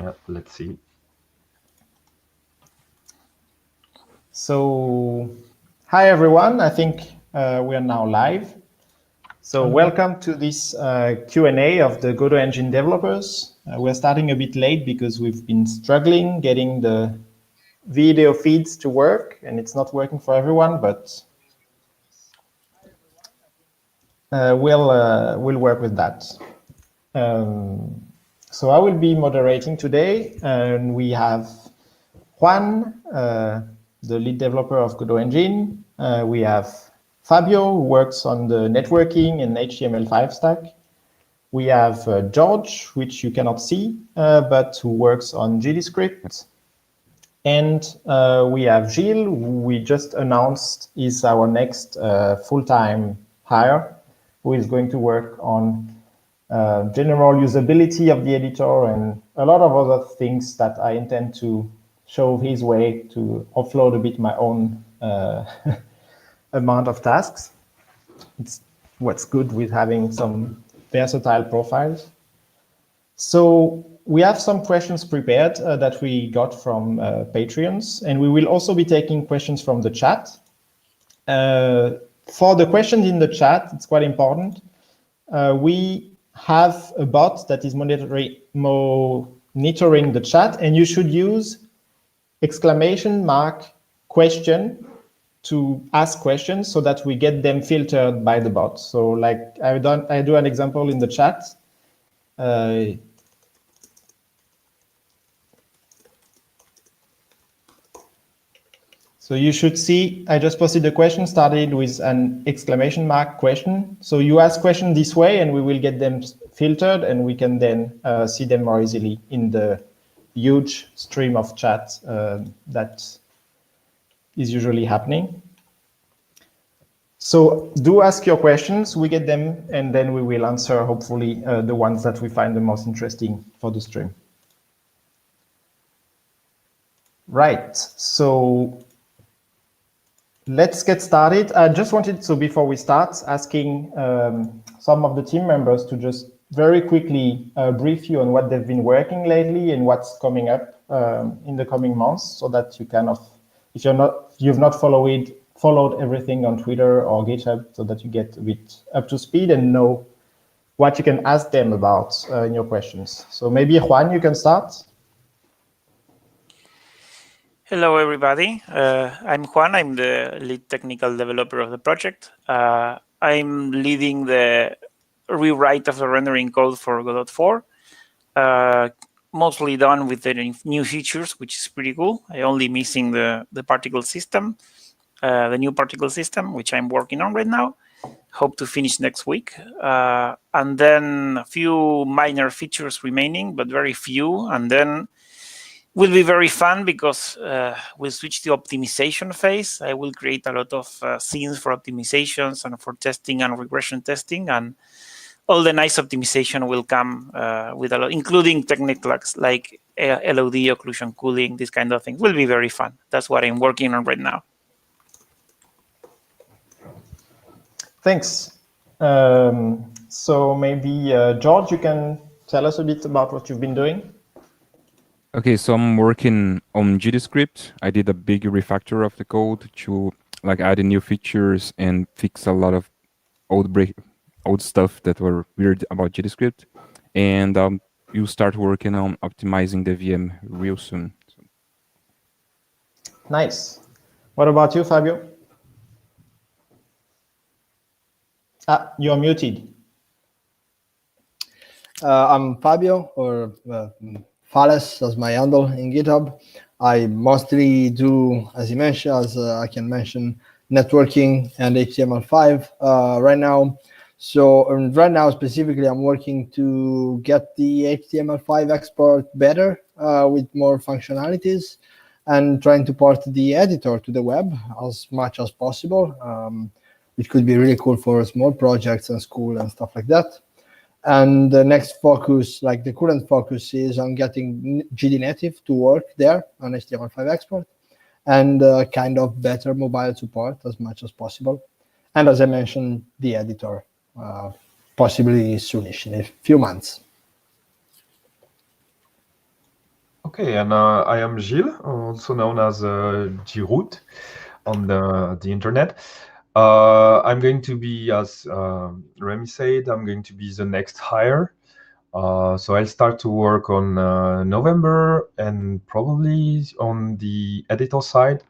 Yeah, let's see. So, hi everyone. I think we are now live. So welcome to this Q&A of the Godot Engine developers. We're starting a bit late because we've been struggling getting the video feeds to work, and it's not working for everyone, but we'll work with that. So I will be moderating today, and we have Juan, the lead developer of Godot Engine. We have Fabio, who works on the networking and HTML5 stack. We have George, which you cannot see, but who works on GDScript. And we have Gilles, who we just announced is our next full-time hire, who is going to work on general usability of the editor and a lot of other things that I intend to show his way to offload a bit my own amount of tasks. It's what's good with having some versatile profiles. So we have some questions prepared that we got from Patreons, and we will also be taking questions from the chat. For the questions in the chat, it's quite important. We have a bot that is monitoring the chat, and you should use !question to ask questions so that we get them filtered by the bot. So like I do an example in the chat. So you should see, I just posted a question, started with an ! question. So you ask questions this way and we will get them filtered and we can then see them more easily in the huge stream of chat that is usually happening. So do ask your questions, we get them, and then we will answer hopefully the ones that we find the most interesting for the stream. Right, so let's get started. I just wanted, so before we start, asking some of the team members to just very quickly brief you on what they've been working lately and what's coming up in the coming months, so that you kind of, if you've not followed everything on Twitter or GitHub, so that you get a bit up to speed and know what you can ask them about in your questions. So maybe Juan, you can start. Hello, everybody. I'm Juan. I'm the lead technical developer of the project. I'm leading the rewrite of the rendering code for Godot 4. Mostly done with the new features, which is pretty cool. I'm only missing the particle system, the new particle system, which I'm working on right now. Hope to finish next week. And then a few minor features remaining, but very few. And then will be very fun because we'll switch to optimization phase. I will create a lot of scenes for optimizations and for testing and regression testing, and all the nice optimization will come with a lot, including techniques like LOD, occlusion cooling, this kind of things. Will be very fun. That's what I'm working on right now. Thanks. So maybe George, you can tell us a bit about what you've been doing. Okay, so I'm working on GDScript. I did a big refactor of the code to like add in new features and fix a lot of old stuff that were weird about GDScript. And you start working on optimizing the VM real soon. So. Nice. What about you, Fabio? You're muted. I'm Fabio, or Fales as my handle in GitHub. I mostly do, as you mentioned, I can mention networking and HTML5 right now. So right now specifically, I'm working to get the HTML5 export better with more functionalities, and trying to port the editor to the web as much as possible, which could be really cool for small projects and school and stuff like that. And the next focus, like the current focus, is on getting GD native to work there on HTML5 export, and kind of better mobile support as much as possible. And as I mentioned, the editor, possibly soonish, in a few months. Okay, and I am Gilles, also known as Giroud on the internet. I'm going to be, as Remy said, I'm going to be the next hire. So I'll start to work on November and probably on the editor side.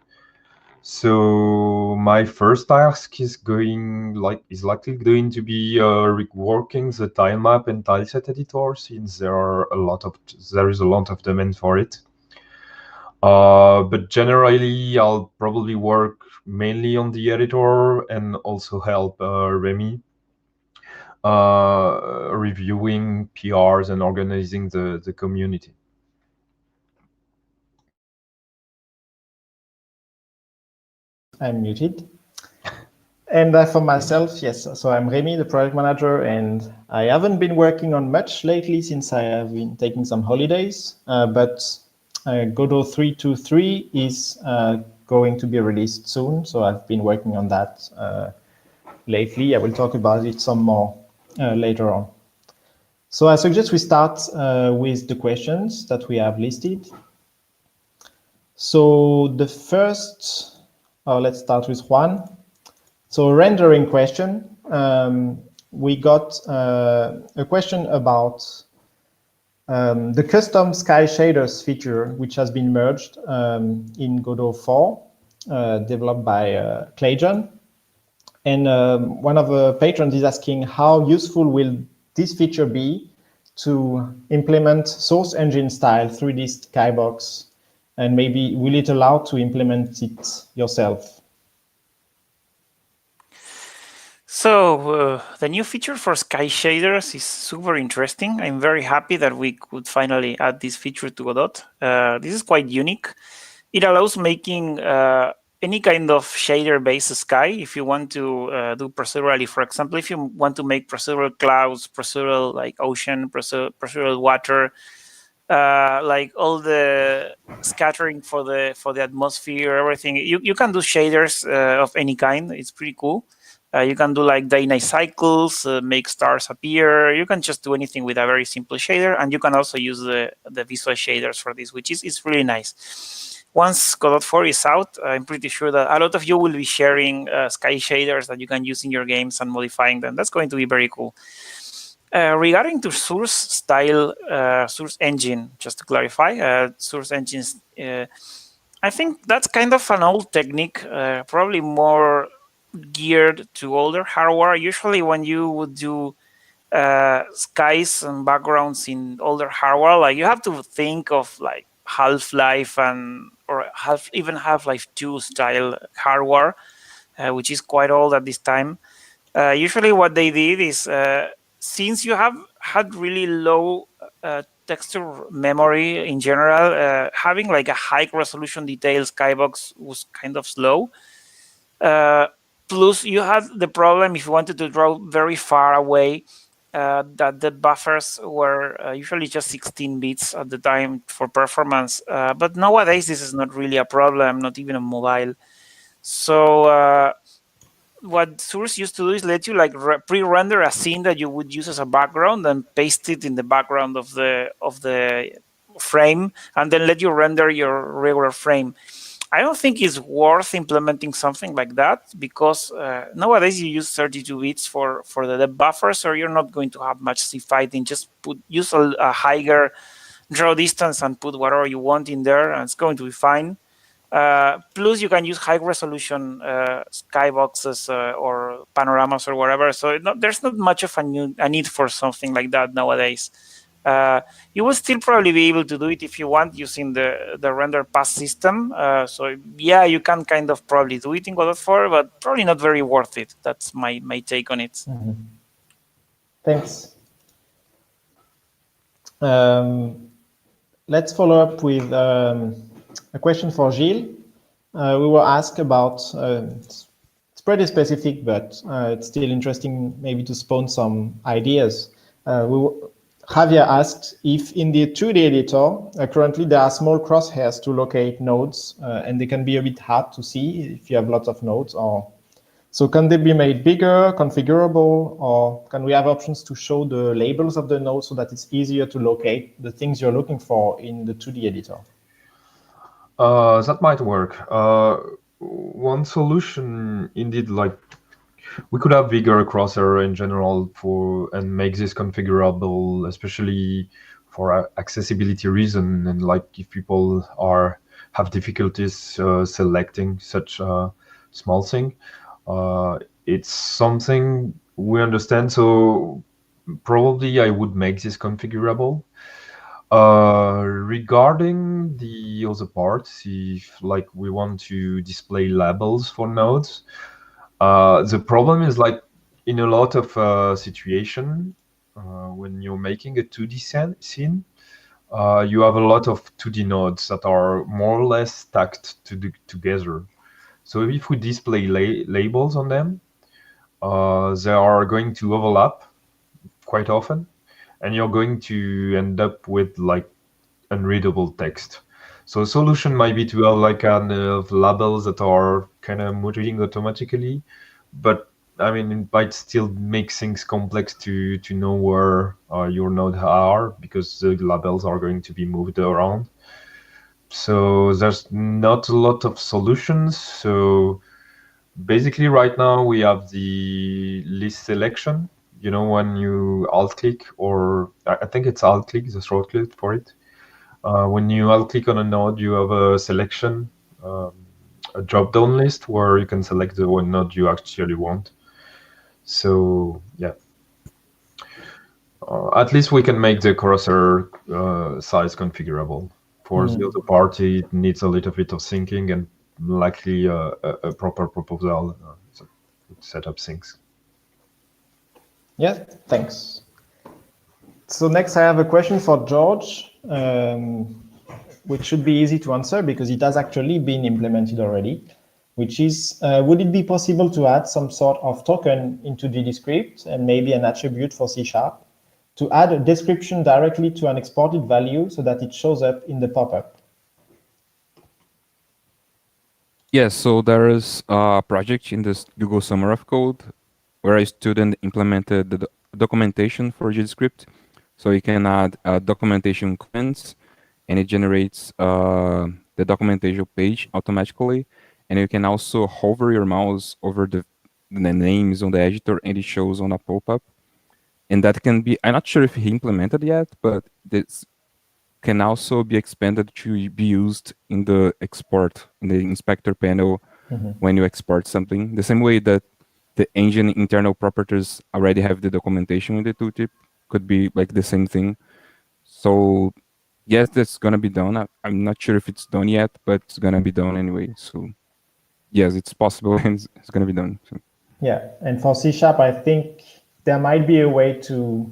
So my first task is likely going to be reworking the tile map and tileset editor, since there is a lot of demand for it. But generally, I'll probably work mainly on the editor and also help Remy reviewing PRs and organizing the community. I'm muted. And for myself, yes, so I'm Remy, the project manager, and I haven't been working on much lately since I have been taking some holidays, but Godot 3.2.3 is going to be released soon, so I've been working on that lately. I will talk about it some more later on. So I suggest we start with the questions that we have listed. So the first, let's start with Juan. So rendering question, we got a question about the custom sky shaders feature, which has been merged in Godot 4, developed by ClayJohn. And one of the patrons is asking how useful will this feature be to implement source engine style 3D skybox, and maybe will it allow to implement it yourself? So the new feature for sky shaders is super interesting. I'm very happy that we could finally add this feature to Godot. This is quite unique. It allows making any kind of shader-based sky. If you want to do procedurally, for example, if you want to make procedural clouds, procedural like ocean, procedural water, like all the scattering for the atmosphere, everything, you can do shaders of any kind. It's pretty cool. You can do like day-night cycles, make stars appear. You can just do anything with a very simple shader, and you can also use the visual shaders for this, which is really nice. Once Godot 4 is out, I'm pretty sure that a lot of you will be sharing sky shaders that you can use in your games and modifying them. That's going to be very cool. Regarding to source style, source engine, just to clarify, source engines, I think that's kind of an old technique, probably more geared to older hardware. Usually when you would do skies and backgrounds in older hardware, like you have to think of like Half-Life or even Half-Life 2 style hardware, which is quite old at this time. Usually what they did is, since you have had really low texture memory in general, having like a high resolution detail skybox was kind of slow. Plus, you had the problem if you wanted to draw very far away, that the buffers were usually just 16 bits at the time for performance. But nowadays, this is not really a problem, not even on mobile. So what Source used to do is let you like pre-render a scene that you would use as a background and paste it in the background of the frame, and then let you render your regular frame. I don't think it's worth implementing something like that, because nowadays you use 32 bits for the depth buffer, so you're not going to have much fighting. Just use a higher draw distance and put whatever you want in there, and it's going to be fine. Plus, you can use high resolution skyboxes or panoramas or whatever. So there's not much of a need for something like that nowadays. You will still probably be able to do it if you want using the render pass system. So yeah, you can kind of probably do it in Godot 4, but probably not very worth it. That's my take on it. Mm-hmm. Thanks. Let's follow up with a question for Gilles. We were asked about, it's pretty specific, but it's still interesting maybe to spawn some ideas. Javier asked if in the 2D editor, currently there are small crosshairs to locate nodes, and they can be a bit hard to see if you have lots of nodes, or So can they be made bigger, configurable, or can we have options to show the labels of the nodes so that it's easier to locate the things you're looking for in the 2D editor? That might work. One solution, indeed, like we could have bigger crosshair in general and make this configurable, especially for accessibility reason, and like if people have difficulties selecting such a small thing. It's something we understand, so probably I would make this configurable. Regarding the other parts, if like we want to display labels for nodes, the problem is like in a lot of situation, when you're making a 2D scene, you have a lot of 2D nodes that are more or less stacked together. So if we display labels on them, they are going to overlap quite often, and you're going to end up with like unreadable text. So a solution might be to have like kind of labels that are kind of moving automatically, but I mean, it might still make things complex to know where your nodes are, because the labels are going to be moved around. So there's not a lot of solutions. So basically right now we have the list selection, you know, when you alt click, or I think it's alt click, the shortcut for it. When you alt click on a node, you have a selection, a drop down list where you can select the one node you actually want. So yeah, at least we can make the crosshair size configurable. For the other party, it needs a little bit of thinking and likely a proper proposal to set up things. Yeah, thanks. So next I have a question for George, which should be easy to answer because it has actually been implemented already, which is, would it be possible to add some sort of token into GDScript and maybe an attribute for C# to add a description directly to an exported value so that it shows up in the pop-up? Yes, so there is a project in this Google Summer of Code where a student implemented the documentation for GDScript. So you can add documentation comments, and it generates the documentation page automatically. And you can also hover your mouse over the names on the editor, and it shows on a pop-up. And that can be, I'm not sure if he implemented yet, but this can also be expanded to be used in the export, in the inspector panel when you export something. The same way that the engine internal properties already have the documentation in the tooltip, could be like the same thing. So yes, that's going to be done. I'm not sure if it's done yet, but it's going to be done anyway. So yes, it's possible and it's going to be done. So. Yeah, and for C#, I think there might be a way to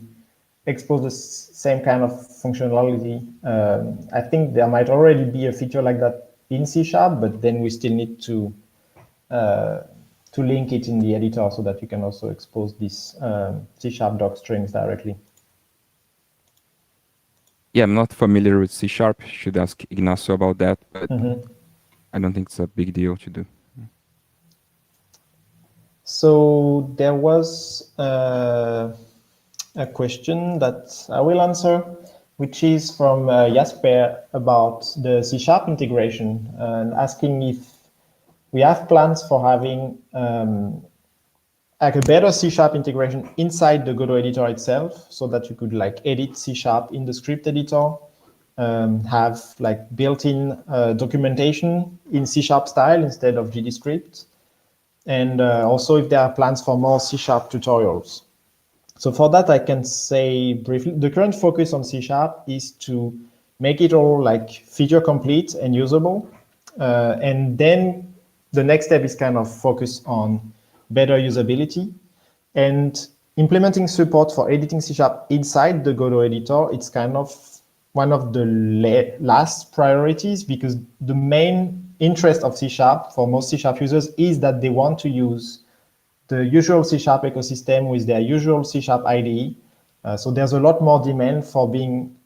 expose the same kind of functionality. I think there might already be a feature like that in C#, but then we still need to link it in the editor so that you can also expose these C# doc strings directly. Yeah, I'm not familiar with C#. Should ask Ignacio about that, but I don't think it's a big deal to do. So there was a question that I will answer, which is from Jasper about the C# integration and asking if we have plans for having like a better C# integration inside the Godot editor itself, so that you could like edit C# in the script editor, have like built-in documentation in C# style instead of GDScript, and also if there are plans for more C# tutorials. So for that, I can say briefly, the current focus on C# is to make it all like feature complete and usable. And then the next step is kind of focus on better usability. And implementing support for editing C# inside the Godot editor, it's kind of one of the last priorities, because the main interest of C# for most C# users is that they want to use the usual C# ecosystem with their usual C# IDE. So there's a lot more demand for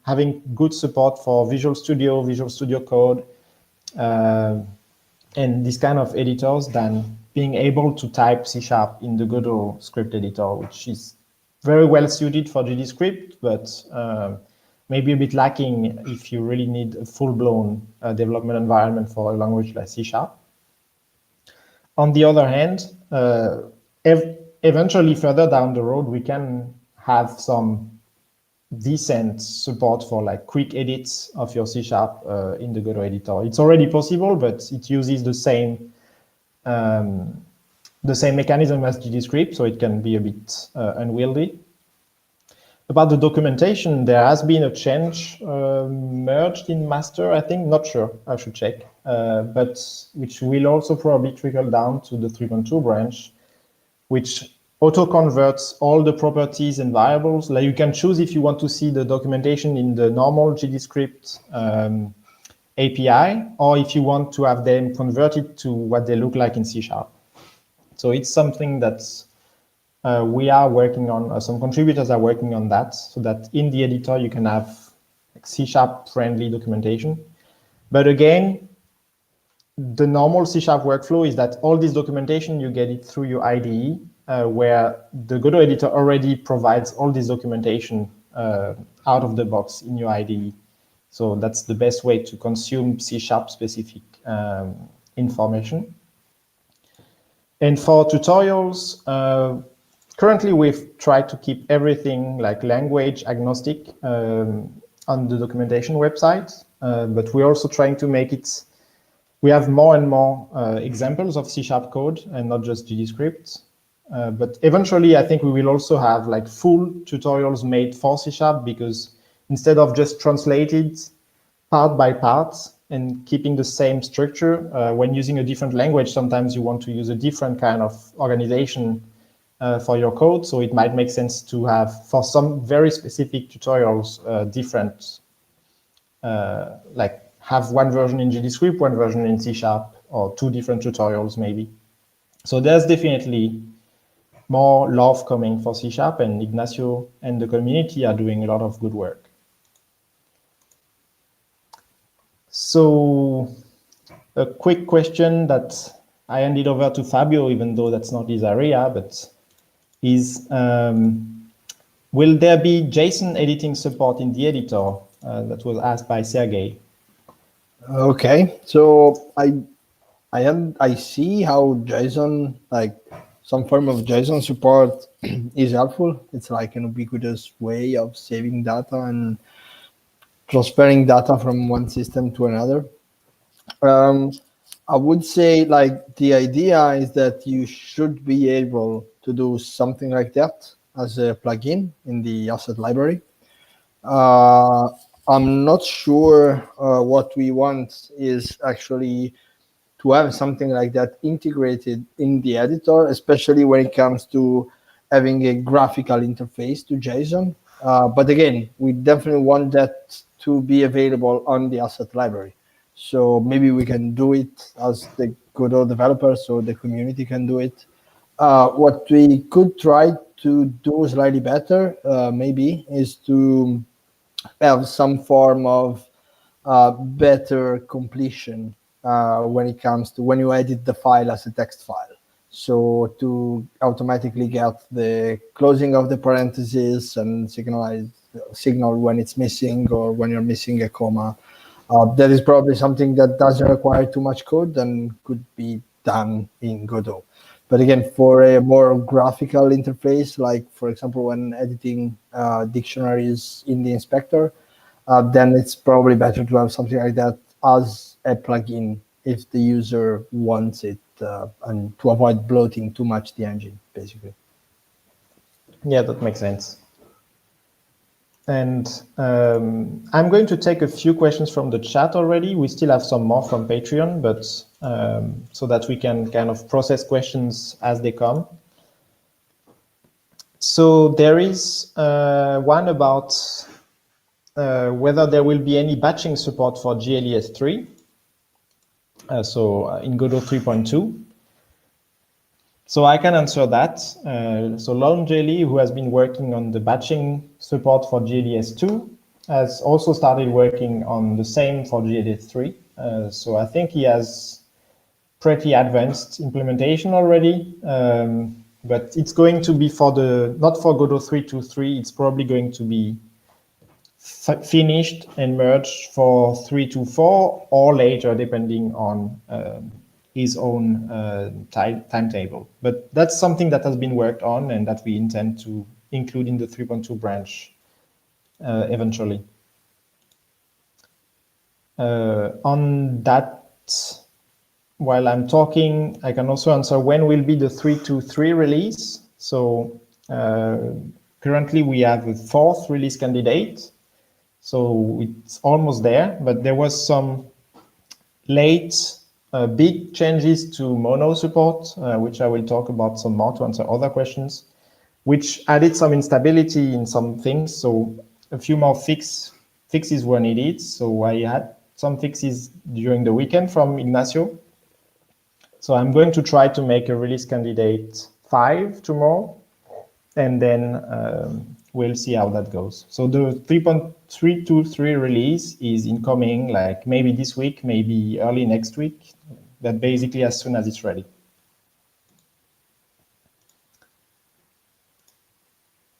having good support for Visual Studio Code, and these kind of editors than being able to type C# in the Godot script editor, which is very well suited for GDScript, but maybe a bit lacking if you really need a full-blown development environment for a language like C#. On the other hand, eventually further down the road, we can have some decent support for like quick edits of your C# in the Godot editor. It's already possible, but it uses the same mechanism as GDScript, so it can be a bit unwieldy. About the documentation, there has been a change merged in master, I think, not sure, I should check, but which will also probably trickle down to the 3.2 branch, which auto-converts all the properties and variables. Like you can choose if you want to see the documentation in the normal GDScript API, or if you want to have them converted to what they look like in C#. So it's something that we are working on, some contributors are working on that, so that in the editor you can have like C# friendly documentation. But again, the normal C# workflow is that all this documentation, you get it through your IDE, where the Godot editor already provides all this documentation out of the box in your IDE. So that's the best way to consume C# specific information. And for tutorials, currently we've tried to keep everything like language agnostic on the documentation website, but we're also trying to make it, we have more and more examples of C# code and not just GDScript. But eventually, I think we will also have like full tutorials made for C# because instead of just translated part by part and keeping the same structure, when using a different language, sometimes you want to use a different kind of organization for your code. So it might make sense to have, for some very specific tutorials, different, like have one version in GDScript, one version in C#, or two different tutorials maybe. So there's definitely more love coming for C#, and Ignacio and the community are doing a lot of good work. So a quick question that I handed over to Fabio, even though that's not his area, but is, will there be JSON editing support in the editor? That was asked by Sergey. Okay, so I see how JSON, like some form of JSON support is helpful. It's like an ubiquitous way of saving data and transferring data from one system to another. I would say like the idea is that you should be able to do something like that as a plugin in the asset library. I'm not sure what we want is actually to have something like that integrated in the editor, especially when it comes to having a graphical interface to JSON. But again, we definitely want that to be available on the asset library. So maybe we can do it as the Godot developer, so the community can do it. What we could try to do slightly better, maybe, is to have some form of better completion when it comes to when you edit the file as a text file. So to automatically get the closing of the parentheses and signal when it's missing or when you're missing a comma. That is probably something that doesn't require too much code and could be done in Godot. But again, for a more graphical interface, like for example, when editing dictionaries in the inspector, then it's probably better to have something like that as a plugin if the user wants it, and to avoid bloating too much the engine, basically. Yeah, that makes sense. And I'm going to take a few questions from the chat already. We still have some more from Patreon, but so that we can kind of process questions as they come. So there is one about whether there will be any batching support for GLES 3. So in Godot 3.2. So I can answer that. So Lon Jelly, who has been working on the batching support for GLES 2, has also started working on the same for GLES 3. So I think he has pretty advanced implementation already, but it's going to be for not for Godot 3.2.3. It's probably going to be finished and merged for 3.2.4 or later, depending on his own timetable. But that's something that has been worked on and that we intend to include in the 3.2 branch eventually. On that, while I'm talking, I can also answer when will be the 3.2.3 release. So currently we have a 4th release candidate. So it's almost there, but there was some late big changes to mono support, which I will talk about some more to answer other questions, which added some instability in some things. So a few more fixes were needed. So I had some fixes during the weekend from Ignacio. So I'm going to try to make a release candidate 5 tomorrow, and then we'll see how that goes. So the 3.3.2.3 release is incoming, like maybe this week, maybe early next week, but basically as soon as it's ready.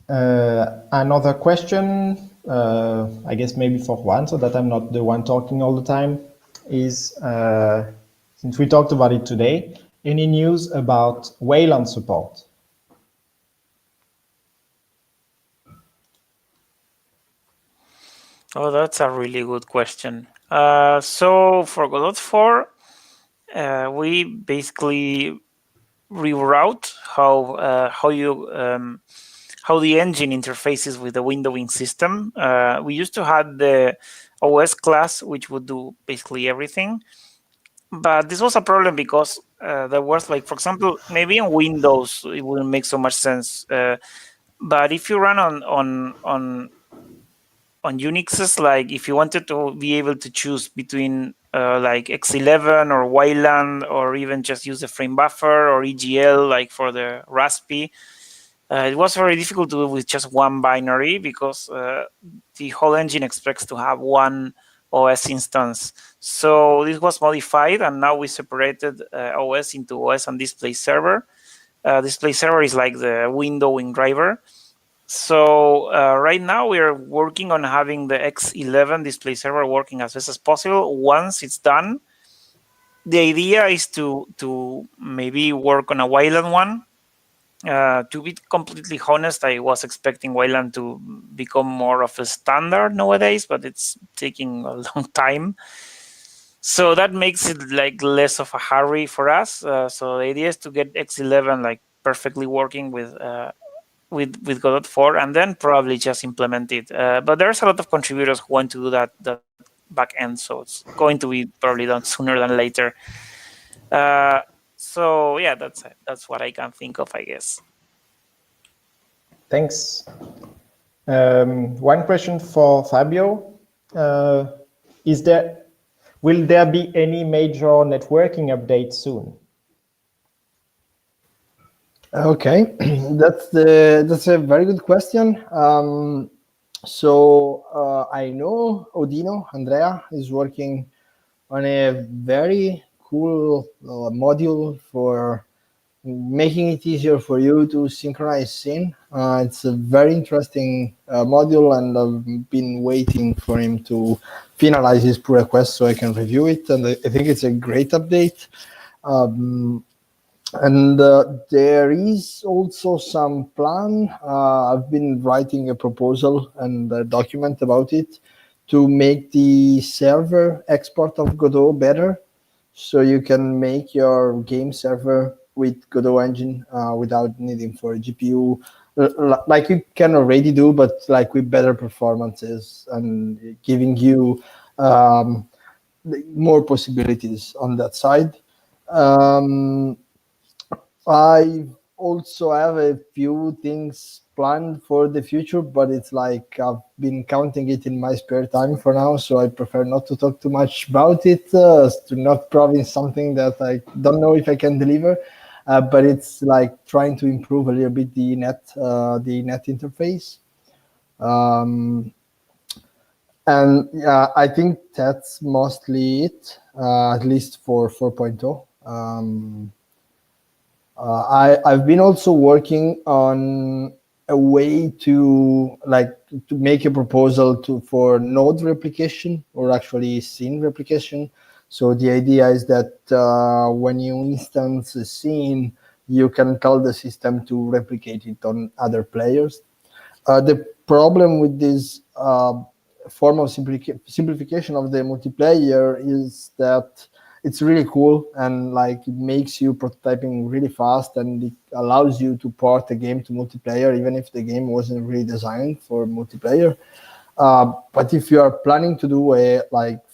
Another question, I guess maybe for Juan, so that I'm not the one talking all the time, is since we talked about it today, any news about Wayland support? Oh, that's a really good question. So for Godot 4, we basically reroute how the engine interfaces with the windowing system. We used to have the OS class, which would do basically everything. But this was a problem because there was, like, for example, maybe in Windows, it wouldn't make so much sense. But if you run on Unixes, like if you wanted to be able to choose between like X11 or Wayland, or even just use the frame buffer or EGL, like for the Raspi, it was very difficult to do with just one binary, because the whole engine expects to have one OS instance. So this was modified, and now we separated OS into OS and display server. Display server is like the windowing driver. So right now we are working on having the X11 display server working as best as possible. Once it's done, the idea is to maybe work on a Wayland one. To be completely honest, I was expecting Wayland to become more of a standard nowadays, but it's taking a long time. So that makes it like less of a hurry for us. So the idea is to get X11 like perfectly working with Godot 4, and then probably just implement it. But there's a lot of contributors who want to do that back end, so it's going to be probably done sooner than later. So yeah, that's what I can think of, I guess. Thanks. One question for Fabio. Will there be any major networking updates soon? Okay, that's a very good question. So I know Odino, Andrea, is working on a very cool module for making it easier for you to synchronize scene. It's a very interesting module, and I've been waiting for him to finalize his pull request so I can review it. And I think it's a great update. And there is also some plan. I've been writing a proposal and a document about it to make the server export of Godot better, so you can make your game server with Godot Engine without needing for a GPU, like you can already do, but like with better performances and giving you more possibilities on that side. I also have a few things planned for the future, but it's like I've been counting it in my spare time for now, so I prefer not to talk too much about it, to not promise something that I don't know if I can deliver. But it's like trying to improve a little bit the net interface. And I think that's mostly it, at least for 4.0. I've been also working on a way to make a proposal for node replication, or actually scene replication. So the idea is that when you instance a scene, you can tell the system to replicate it on other players. The problem with this form of simplification of the multiplayer is that it's really cool, and like it makes you prototyping really fast, and it allows you to port a game to multiplayer even if the game wasn't really designed for multiplayer. But if you are planning to do a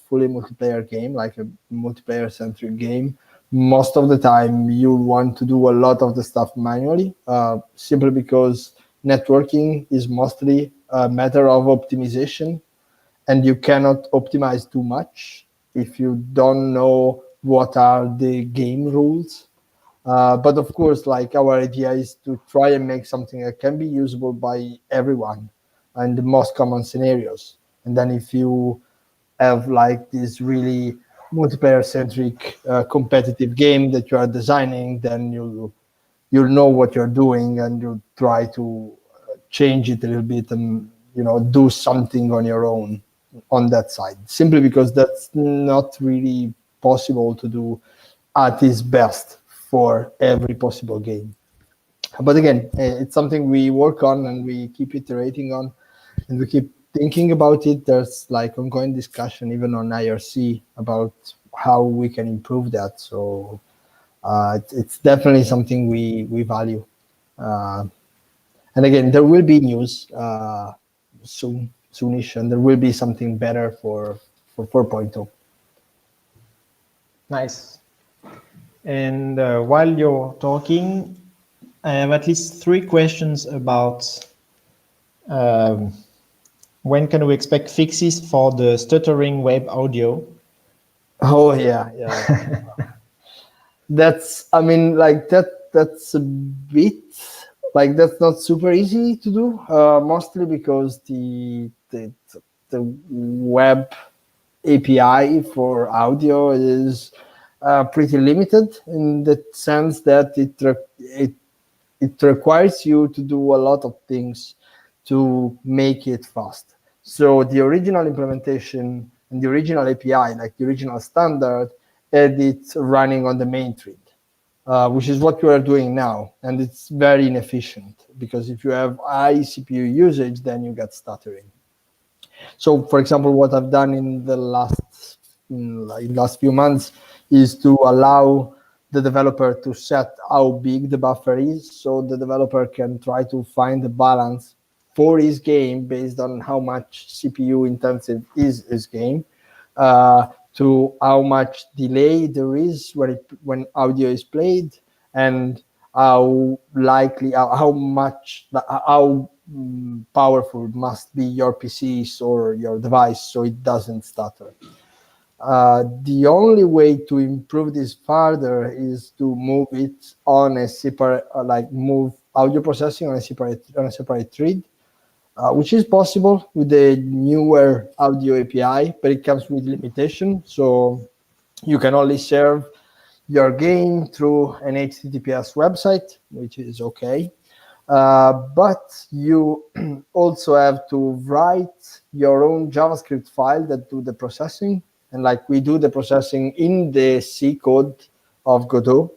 fully multiplayer game, like a multiplayer centric game, most of the time you want to do a lot of the stuff manually, simply because networking is mostly a matter of optimization, and you cannot optimize too much if you don't know what are the game rules. But of course, like our idea is to try and make something that can be usable by everyone in the most common scenarios. And then if you have like this really multiplayer-centric competitive game that you are designing, then you'll know what you're doing, and you'll try to change it a little bit and do something on your own on that side, simply because that's not really possible to do at its best for every possible game. But again, it's something we work on and we keep iterating on, and we keep thinking about it. There's like ongoing discussion even on IRC about how we can improve that. So it's definitely something we value. And again, there will be news soonish, and there will be something better for 4.0. Nice. And while you're talking, I have at least 3 questions about when can we expect fixes for the stuttering web audio? Oh yeah. That's that's a bit that's not super easy to do, mostly because the web API for audio is pretty limited, in the sense that it requires you to do a lot of things to make it fast. So the original implementation and the original API, like the original standard, had it running on the main thread, which is what we are doing now. And it's very inefficient, because if you have high CPU usage, then you get stuttering. So, for example, what I've done in the last few months is to allow the developer to set how big the buffer is, so the developer can try to find the balance for his game based on how much CPU intensive is his game, to how much delay there is when audio is played, and how powerful must be your PCs or your device so it doesn't stutter. The only way to improve this further is to move it on a separate, move audio processing on a separate thread, which is possible with the newer audio API, but it comes with limitation. So you can only serve your game through an HTTPS website, which is okay. But you also have to write your own JavaScript file that do the processing. And we do the processing in the C code of Godot.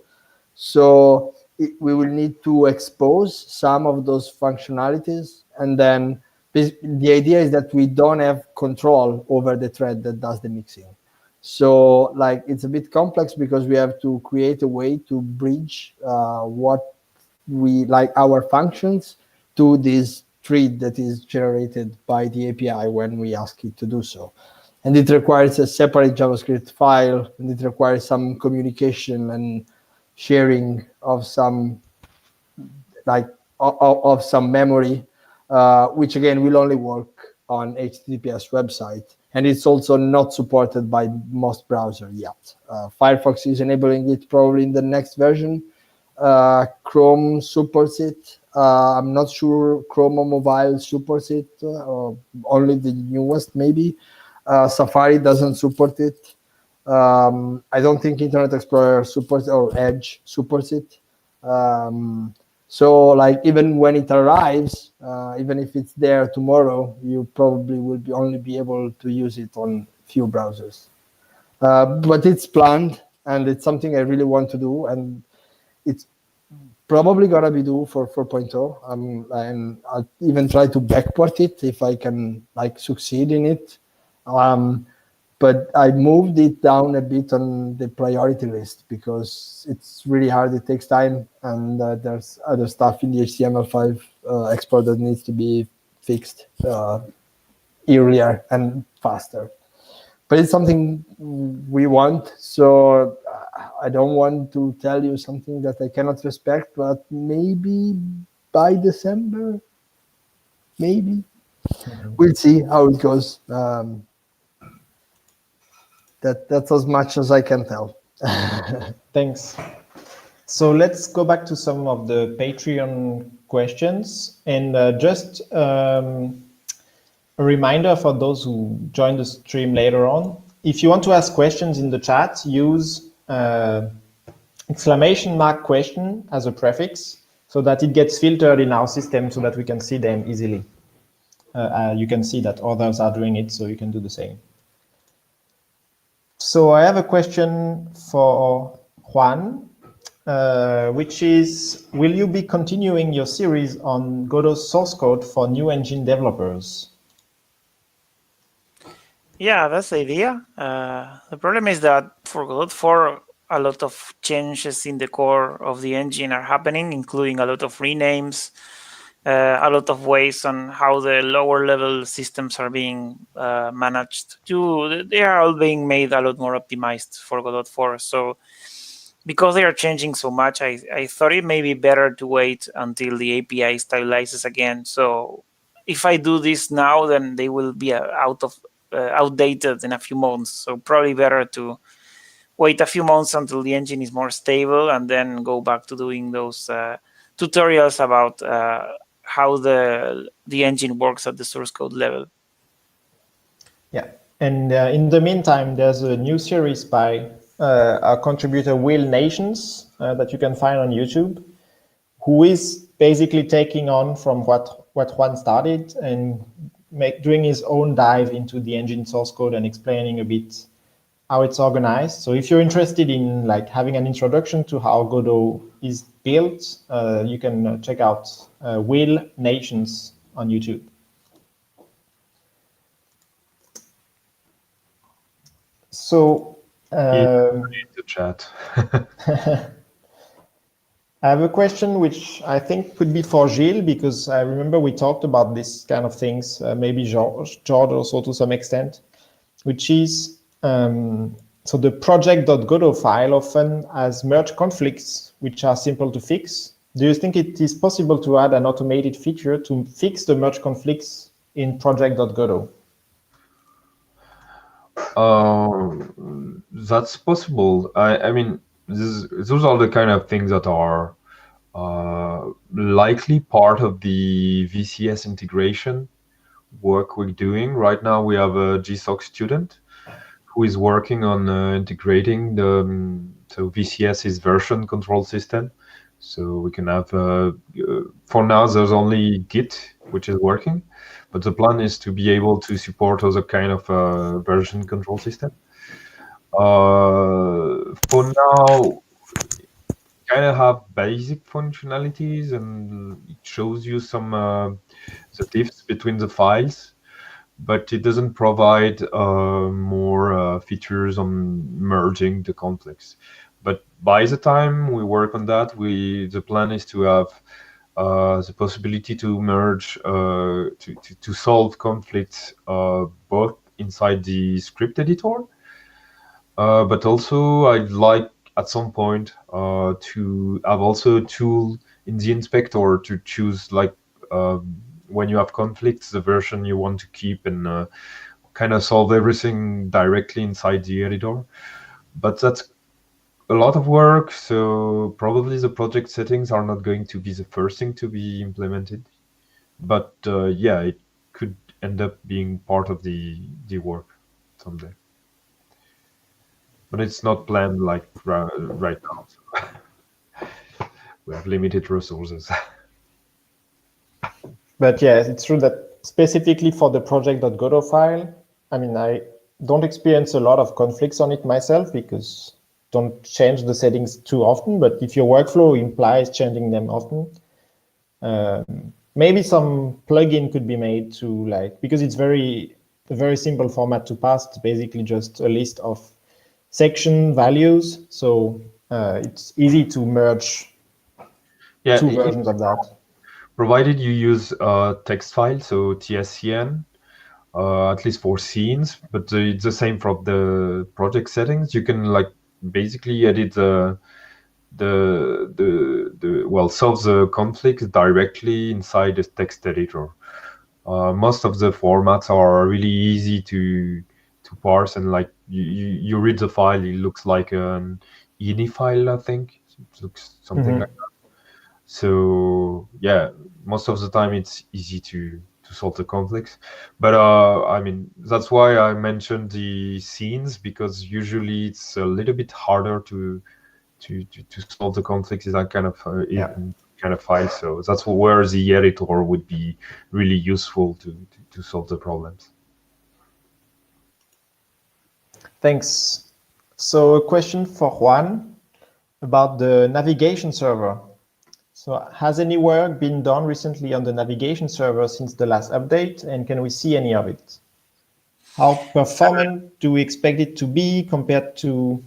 So we will need to expose some of those functionalities. And then the idea is that we don't have control over the thread that does the mixing. So it's a bit complex, because we have to create a way to bridge what we our functions to this thread that is generated by the API when we ask it to do so. And it requires a separate JavaScript file, and it requires some communication and sharing of some of some memory, which again will only work on HTTPS website. And it's also not supported by most browsers yet. Firefox is enabling it probably in the next version. Chrome supports it. I'm not sure Chrome on mobile supports it, only the newest maybe. Safari doesn't support it. I don't think Internet Explorer supports or Edge supports it. So like even when it arrives, even if it's there tomorrow, you probably will only be able to use it on few browsers. But it's planned, and it's something I really want to do, and it's probably gonna be due for 4.0. And I'll even try to backport it if I can like succeed in it. But I moved it down a bit on the priority list because it's really hard. It takes time, and there's other stuff in the HTML5 export that needs to be fixed earlier and faster. But it's something we want, so I don't want to tell you something that I cannot respect, but maybe by December, maybe. We'll see how it goes. That's as much as I can tell. Thanks. So let's go back to some of the Patreon questions, and just a reminder for those who join the stream later on. If you want to ask questions in the chat, use !question as a prefix so that it gets filtered in our system so that we can see them easily. You can see that others are doing it, so you can do the same. So I have a question for Juan, which is, will you be continuing your series on Godot's source code for new engine developers? Yeah, that's the idea. The problem is that for Godot 4, a lot of changes in the core of the engine are happening, including a lot of renames, a lot of ways on how the lower level systems are being managed. They are all being made a lot more optimized for Godot 4. So because they are changing so much, I thought it may be better to wait until the API stabilizes again. So if I do this now, then they will be outdated in a few months. So probably better to wait a few months until the engine is more stable and then go back to doing those tutorials about how the engine works at the source code level. Yeah, and in the meantime, there's a new series by our contributor Will Nations that you can find on YouTube, who is basically taking on from what Juan started and doing his own dive into the engine source code and explaining a bit how it's organized. So if you're interested in like having an introduction to how Godot is built, you can check out Will Nations on YouTube. So in the chat. I have a question which I think could be for Gilles, because I remember we talked about this kind of things, maybe George also to some extent, which is, so the project.godot file often has merge conflicts, which are simple to fix. Do you think it is possible to add an automated feature to fix the merge conflicts in project.godot? That's possible. I mean, those are the kind of things that are likely part of the VCS integration work we're doing. Right now, we have a GSOC student who is working on integrating the so VCS's version control system. So we can have, for now, there's only Git, which is working, but the plan is to be able to support other kind of version control system. For now, kind of have basic functionalities, and it shows you some the diffs between the files, but it doesn't provide more features on merging the conflicts. But by the time we work on that, the plan is to have the possibility to merge to solve conflicts both inside the script editor, but also I'd like at some point to have also a tool in the inspector to choose, like, when you have conflicts, the version you want to keep, and kind of solve everything directly inside the editor. But that's a lot of work, so probably the project settings are not going to be the first thing to be implemented. But yeah, it could end up being part of the work someday. but it's not planned like right now. So we have limited resources. But yeah, it's true that specifically for the project.godot file, I mean, I don't experience a lot of conflicts on it myself because don't change the settings too often. But if your workflow implies changing them often, maybe some plugin could be made to because it's a very simple format to pass. It's basically just a list of section values. So it's easy to merge two versions of that. Provided you use a text file, so tscn, at least for scenes, but it's the same from the project settings. You can basically edit solve the conflict directly inside the text editor. Most of the formats are really easy to parse, and you read the file, it looks like an ini file, I think. It looks something like that. So yeah, most of the time it's easy to solve the conflicts. But I mean, that's why I mentioned the scenes, because usually it's a little bit harder to solve the conflicts in that kind of file. So that's where the editor would be really useful to solve the problems. Thanks. So a question for Juan about the navigation server. So has any work been done recently on the navigation server since the last update, and can we see any of it? How performant do we expect it to be compared to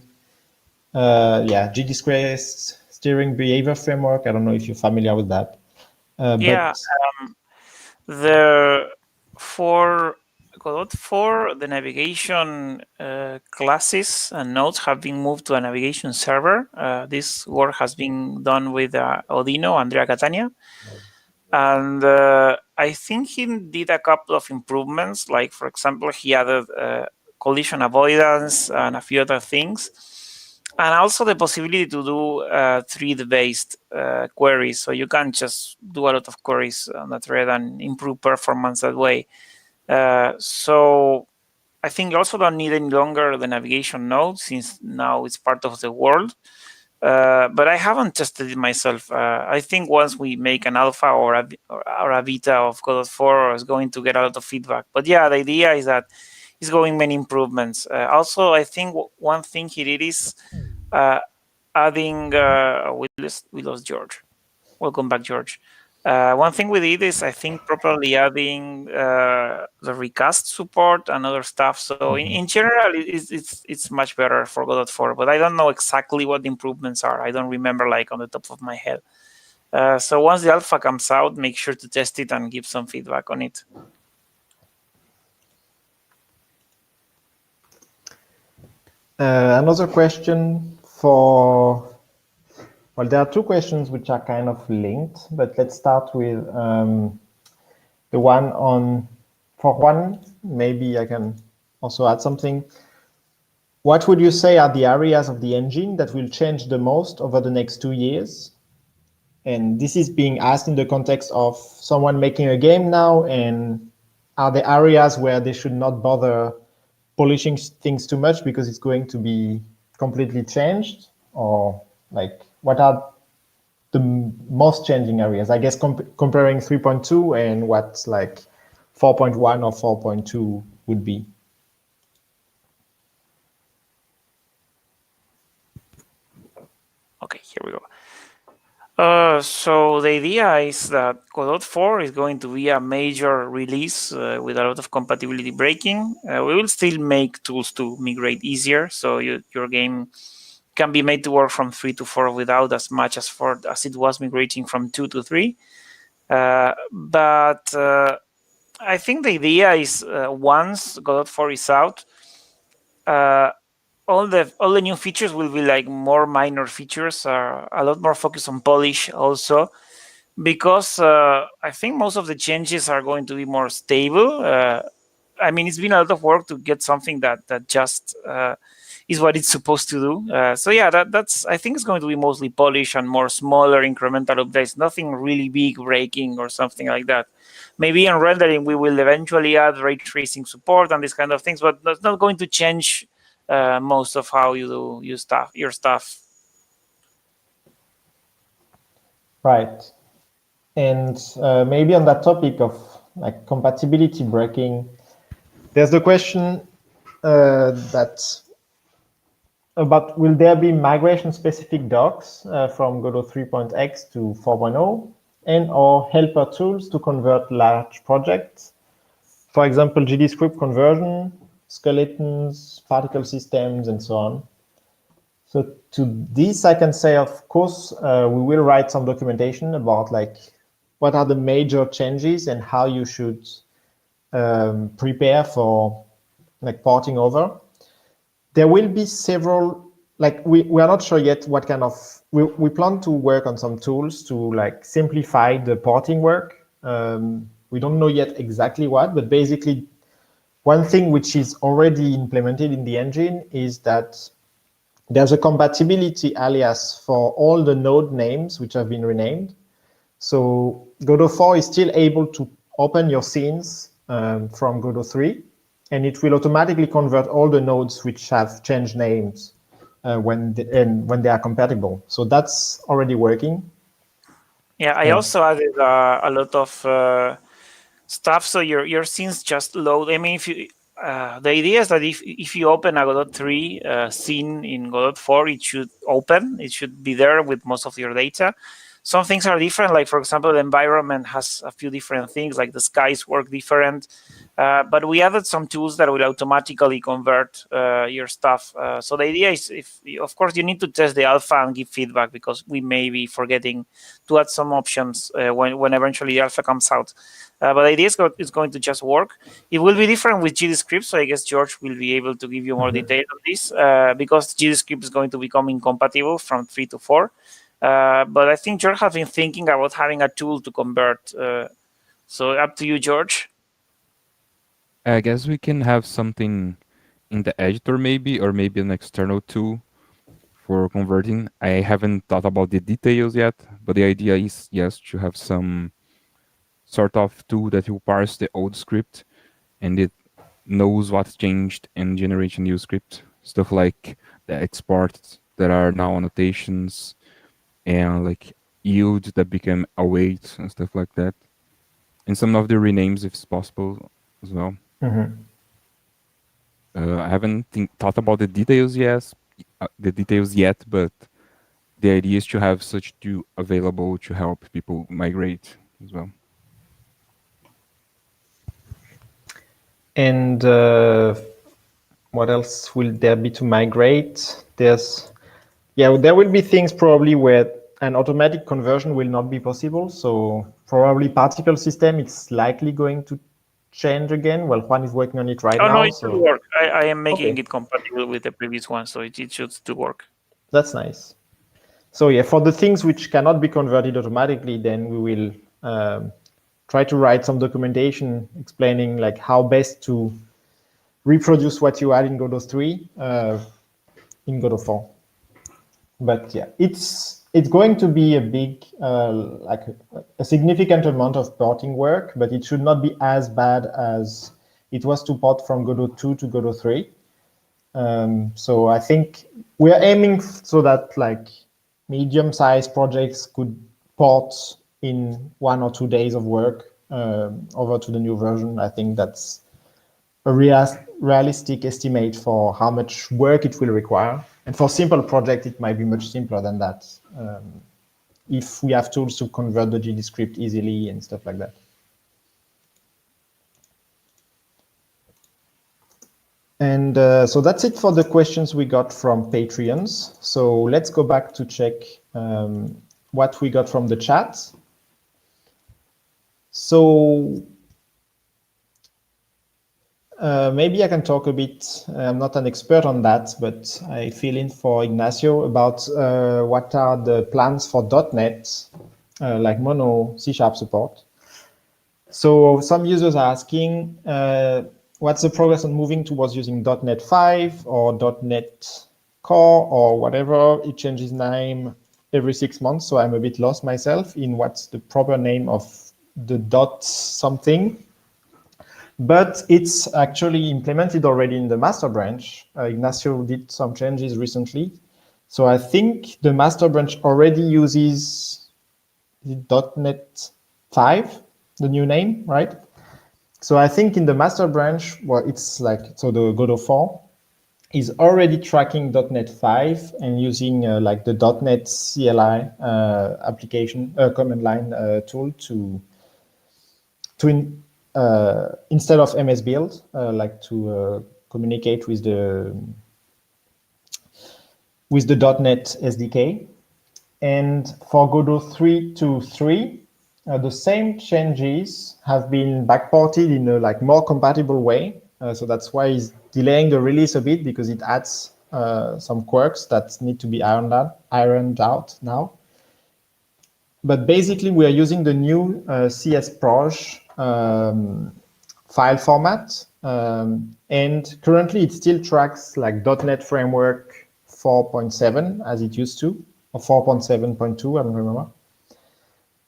GDScript steering behavior framework? I don't know if you're familiar with that. For Godot 4, the navigation classes and nodes have been moved to a navigation server. This work has been done with Odino, Andrea Catania. And I think he did a couple of improvements. Like, for example, he added collision avoidance and a few other things. And also the possibility to do thread-based queries. So you can just do a lot of queries on the thread and improve performance that way. So I think you also don't need any longer the navigation node, since now it's part of the world. But I haven't tested it myself. I think once we make an alpha or a beta of Godot 4, it's going to get a lot of feedback. But yeah, the idea is that it's going many improvements. Also, I think one thing he did is adding. We lost George. Welcome back, George. One thing we did is, I think, properly adding the recast support and other stuff. So in general, it's much better for Godot 4, but I don't know exactly what the improvements are. I don't remember on the top of my head. So once the alpha comes out, make sure to test it and give some feedback on it. Another question for... Well, there are two questions which are kind of linked, but let's start with the one for Juan. Maybe I can also add something. What would you say are the areas of the engine that will change the most over the next 2 years? And this is being asked in the context of someone making a game now, and are there areas where they should not bother polishing things too much because it's going to be completely changed? Or what are the most changing areas? I guess comparing 3.2 and what 4.1 or 4.2 would be. Okay, here we go. So the idea is that Godot 4 is going to be a major release with a lot of compatibility breaking. We will still make tools to migrate easier, so your game can be made to work from 3 to 4 without as much as it was migrating from 2 to 3. But I think the idea is once Godot 4 is out, all the new features will be more minor features, a lot more focus on polish also, because I think most of the changes are going to be more stable. I mean, it's been a lot of work to get something that just is what it's supposed to do. So yeah, that's I think it's going to be mostly polish and more smaller incremental updates, nothing really big breaking or something like that. Maybe in rendering we will eventually add ray tracing support and these kind of things, but that's not going to change most of how you do your stuff. Right. And maybe on that topic of like compatibility breaking, there's the question that about will there be migration-specific docs from Godot 3.x to 4.0 and or helper tools to convert large projects? For example, GDScript conversion, skeletons, particle systems, and so on. So to this, I can say, of course, we will write some documentation about like what are the major changes and how you should prepare for like porting over. There will be several, like we are not sure yet what kind of, we plan to work on some tools to like simplify the porting work. We don't know yet exactly what, but basically one thing which is already implemented in the engine is that there's a compatibility alias for all the node names which have been renamed. So Godot 4 is still able to open your scenes from Godot 3, and it will automatically convert all the nodes which have changed names when they are compatible. So that's already working. Yeah, I also added a lot of stuff, so your scenes just load. I mean, if you the idea is that if you open a Godot 3 scene in Godot 4, it should open. It should be there with most of your data. Some things are different, like for example, the environment has a few different things, like the skies work different. But we added some tools that will automatically convert your stuff. So the idea is, of course, you need to test the alpha and give feedback, because we may be forgetting to add some options when eventually the alpha comes out. But the idea is going to just work. It will be different with GDScript, so I guess George will be able to give you more detail on this, because GDScript is going to become incompatible from 3 to 4. But I think George has been thinking about having a tool to convert. So up to you, George. I guess we can have something in the editor maybe, or maybe an external tool for converting. I haven't thought about the details yet, but the idea is, yes, to have some sort of tool that will parse the old script and it knows what's changed and generate a new script. Stuff like the exports that are now annotations and like yield that became await and stuff like that. And some of the renames if it's possible as well. I haven't thought about the details yet, but the idea is to have such tool available to help people migrate as well. And what else will there be to migrate? There will be things probably where an automatic conversion will not be possible. So probably particle system, it's likely going to change again. Well, Juan is working on it right now. No, it should work. I am making it compatible with the previous one, so it should still work. That's nice. So yeah, for the things which cannot be converted automatically, then we will try to write some documentation explaining like how best to reproduce what you add in Godot 3 in Godot 4. But yeah, it's going to be a big, like a significant amount of porting work, but it should not be as bad as it was to port from Godot 2 to Godot 3. So I think we are aiming so that like medium-sized projects could port in 1 or 2 days of work over to the new version. I think that's a realistic estimate for how much work it will require. And for simple project, it might be much simpler than that. If we have tools to convert the GDScript easily and stuff like that. And so that's it for the questions we got from Patreons. So let's go back to check what we got from the chat. So maybe I can talk a bit. I'm not an expert on that, but I fill in for Ignacio about what are the plans for .NET, like Mono C# support. So some users are asking, what's the progress on moving towards using .NET 5 or .NET Core or whatever? It changes name every 6 months, so I'm a bit lost myself in what's the proper name of the dot something. but it's actually implemented already in the master branch. Ignacio did some changes recently. So I think the master branch already uses .NET 5, the new name, right? So I think in the master branch, well, it's like, so the Godot 4 is already tracking .NET 5 and using like the .NET CLI application, command line tool to instead of MS Build, like to communicate with the .NET SDK. And for Godot 3.2.3, the same changes have been backported in a like more compatible way. So that's why it's delaying the release a bit, because it adds some quirks that need to be ironed out now. But basically, we are using the new CSproj file format. And currently, it still tracks like .NET Framework 4.7 as it used to, or 4.7.2, I don't remember.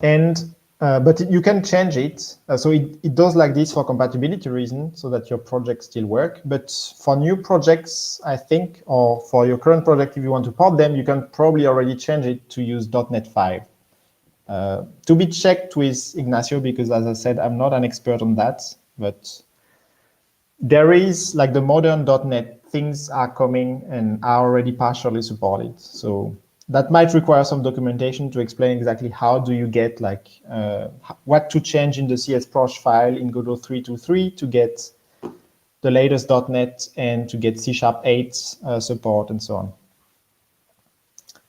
And but you can change it. So it does like this for compatibility reasons, so that your projects still work. But for new projects, I think, or for your current project, if you want to port them, you can probably already change it to use .NET 5. To be checked with Ignacio, because as I said, I'm not an expert on that, but there is like the modern .NET things are coming and are already partially supported. So that might require some documentation to explain exactly how do you get like what to change in the CSproj file in Godot 3.2.3 to get the latest .NET and to get C#8 support and so on.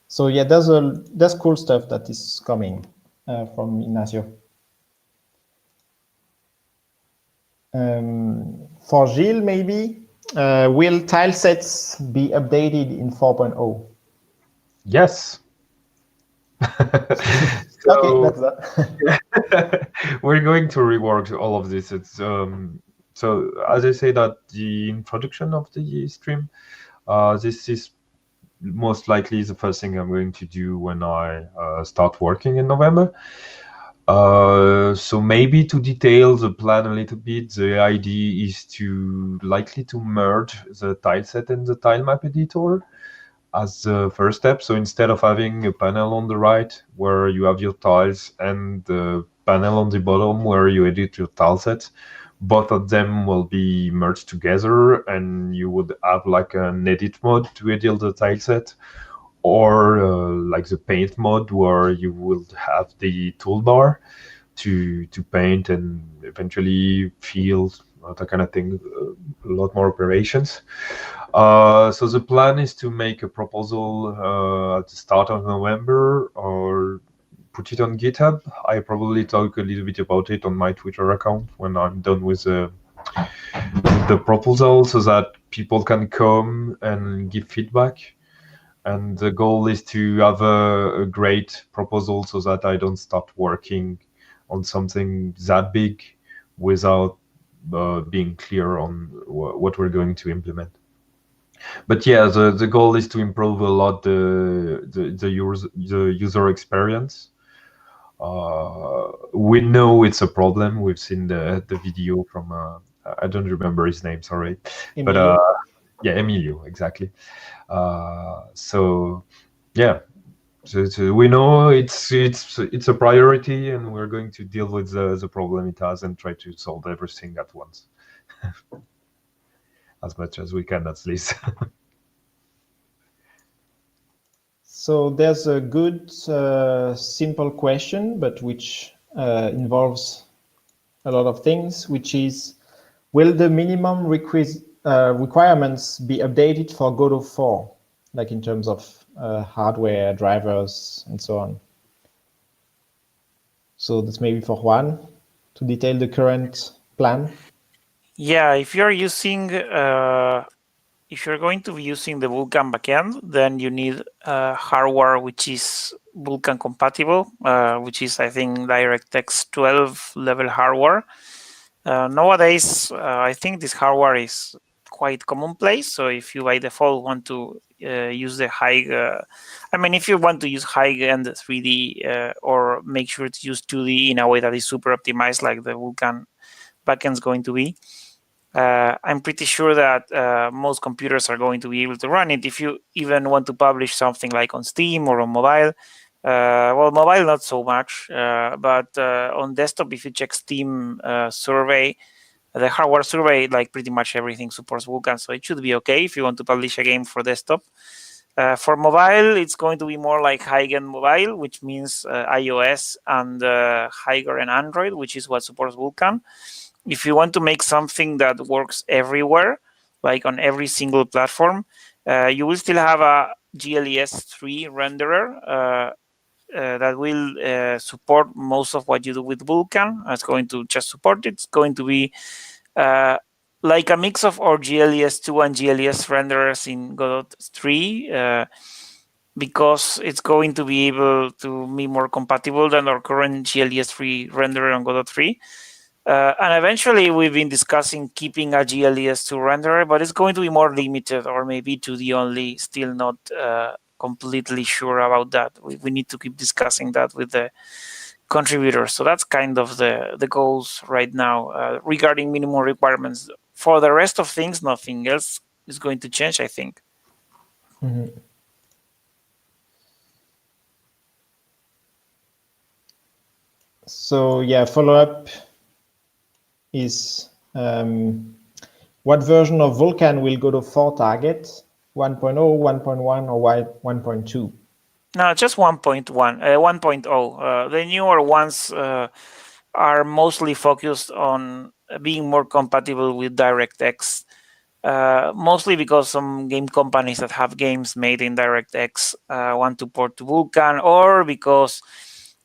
So yeah, there's cool stuff that is coming from Ignacio. For Gilles, maybe, will TileSets be updated in 4.0? Yes. Okay, that's that. We're going to rework all of this. It's so as I said at the introduction of the stream, this is most likely the first thing I'm going to do when I start working in November. So maybe to detail the plan a little bit, the idea is to likely to merge the tileset and the tilemap editor as the first step. So instead of having a panel on the right where you have your tiles and the panel on the bottom where you edit your tilesets, both of them will be merged together, and you would have like an edit mode to edit the tileset, or like the paint mode where you will have the toolbar to paint and eventually fill that kind of thing, a lot more operations. So the plan is to make a proposal at the start of November, or put it on GitHub. I probably talk a little bit about it on my Twitter account when I'm done with the proposal, so that people can come and give feedback. And the goal is to have a great proposal, so that I don't start working on something that big without being clear on what we're going to implement. But yeah, the goal is to improve a lot the user experience. We know it's a problem. We've seen the video from I don't remember his name, sorry, Emilio. but yeah, Emilio, exactly. So yeah, so we know it's a priority, and we're going to deal with the problem it has and try to solve everything at once, as much as we can, at least. So there's a good, simple question, but which involves a lot of things, which is, will the minimum requirements be updated for Godot 4, like in terms of hardware, drivers, and so on? So that's maybe for Juan to detail the current plan. Yeah, if you're using if you're going to be using the Vulkan backend, then you need hardware which is Vulkan compatible, which is, I think, DirectX 12 level hardware. Nowadays, I think this hardware is quite commonplace. So if you by default want to use the high, I mean, if you want to use high-end 3D or make sure to use 2D in a way that is super optimized, like the Vulkan backend is going to be. I'm pretty sure that most computers are going to be able to run it. If you even want to publish something like on Steam or on mobile, well, mobile not so much, but on desktop, if you check Steam survey, the hardware survey, like pretty much everything supports Vulkan, so it should be okay if you want to publish a game for desktop. For mobile, it's going to be more like high-end mobile, which means iOS and higher end Android, which is what supports Vulkan. If you want to make something that works everywhere, like on every single platform, you will still have a GLES 3 renderer that will support most of what you do with Vulkan. It's going to just support it. It's going to be like a mix of our GLES 2 and GLES renderers in Godot 3, because it's going to be able to be more compatible than our current GLES 3 renderer on Godot 3. And eventually, we've been discussing keeping a GLES 2 renderer, but it's going to be more limited, or maybe 2D only. Still not completely sure about that. We need to keep discussing that with the contributors. So that's kind of the goals right now regarding minimum requirements. For the rest of things, nothing else is going to change, I think. Mm-hmm. So yeah, follow-up is what version of Vulkan will Godot 4 target? 1.0, 1.1, or 1.2? No, just 1.1, 1.0. The newer ones are mostly focused on being more compatible with DirectX, mostly because some game companies that have games made in DirectX want to port to Vulkan, or because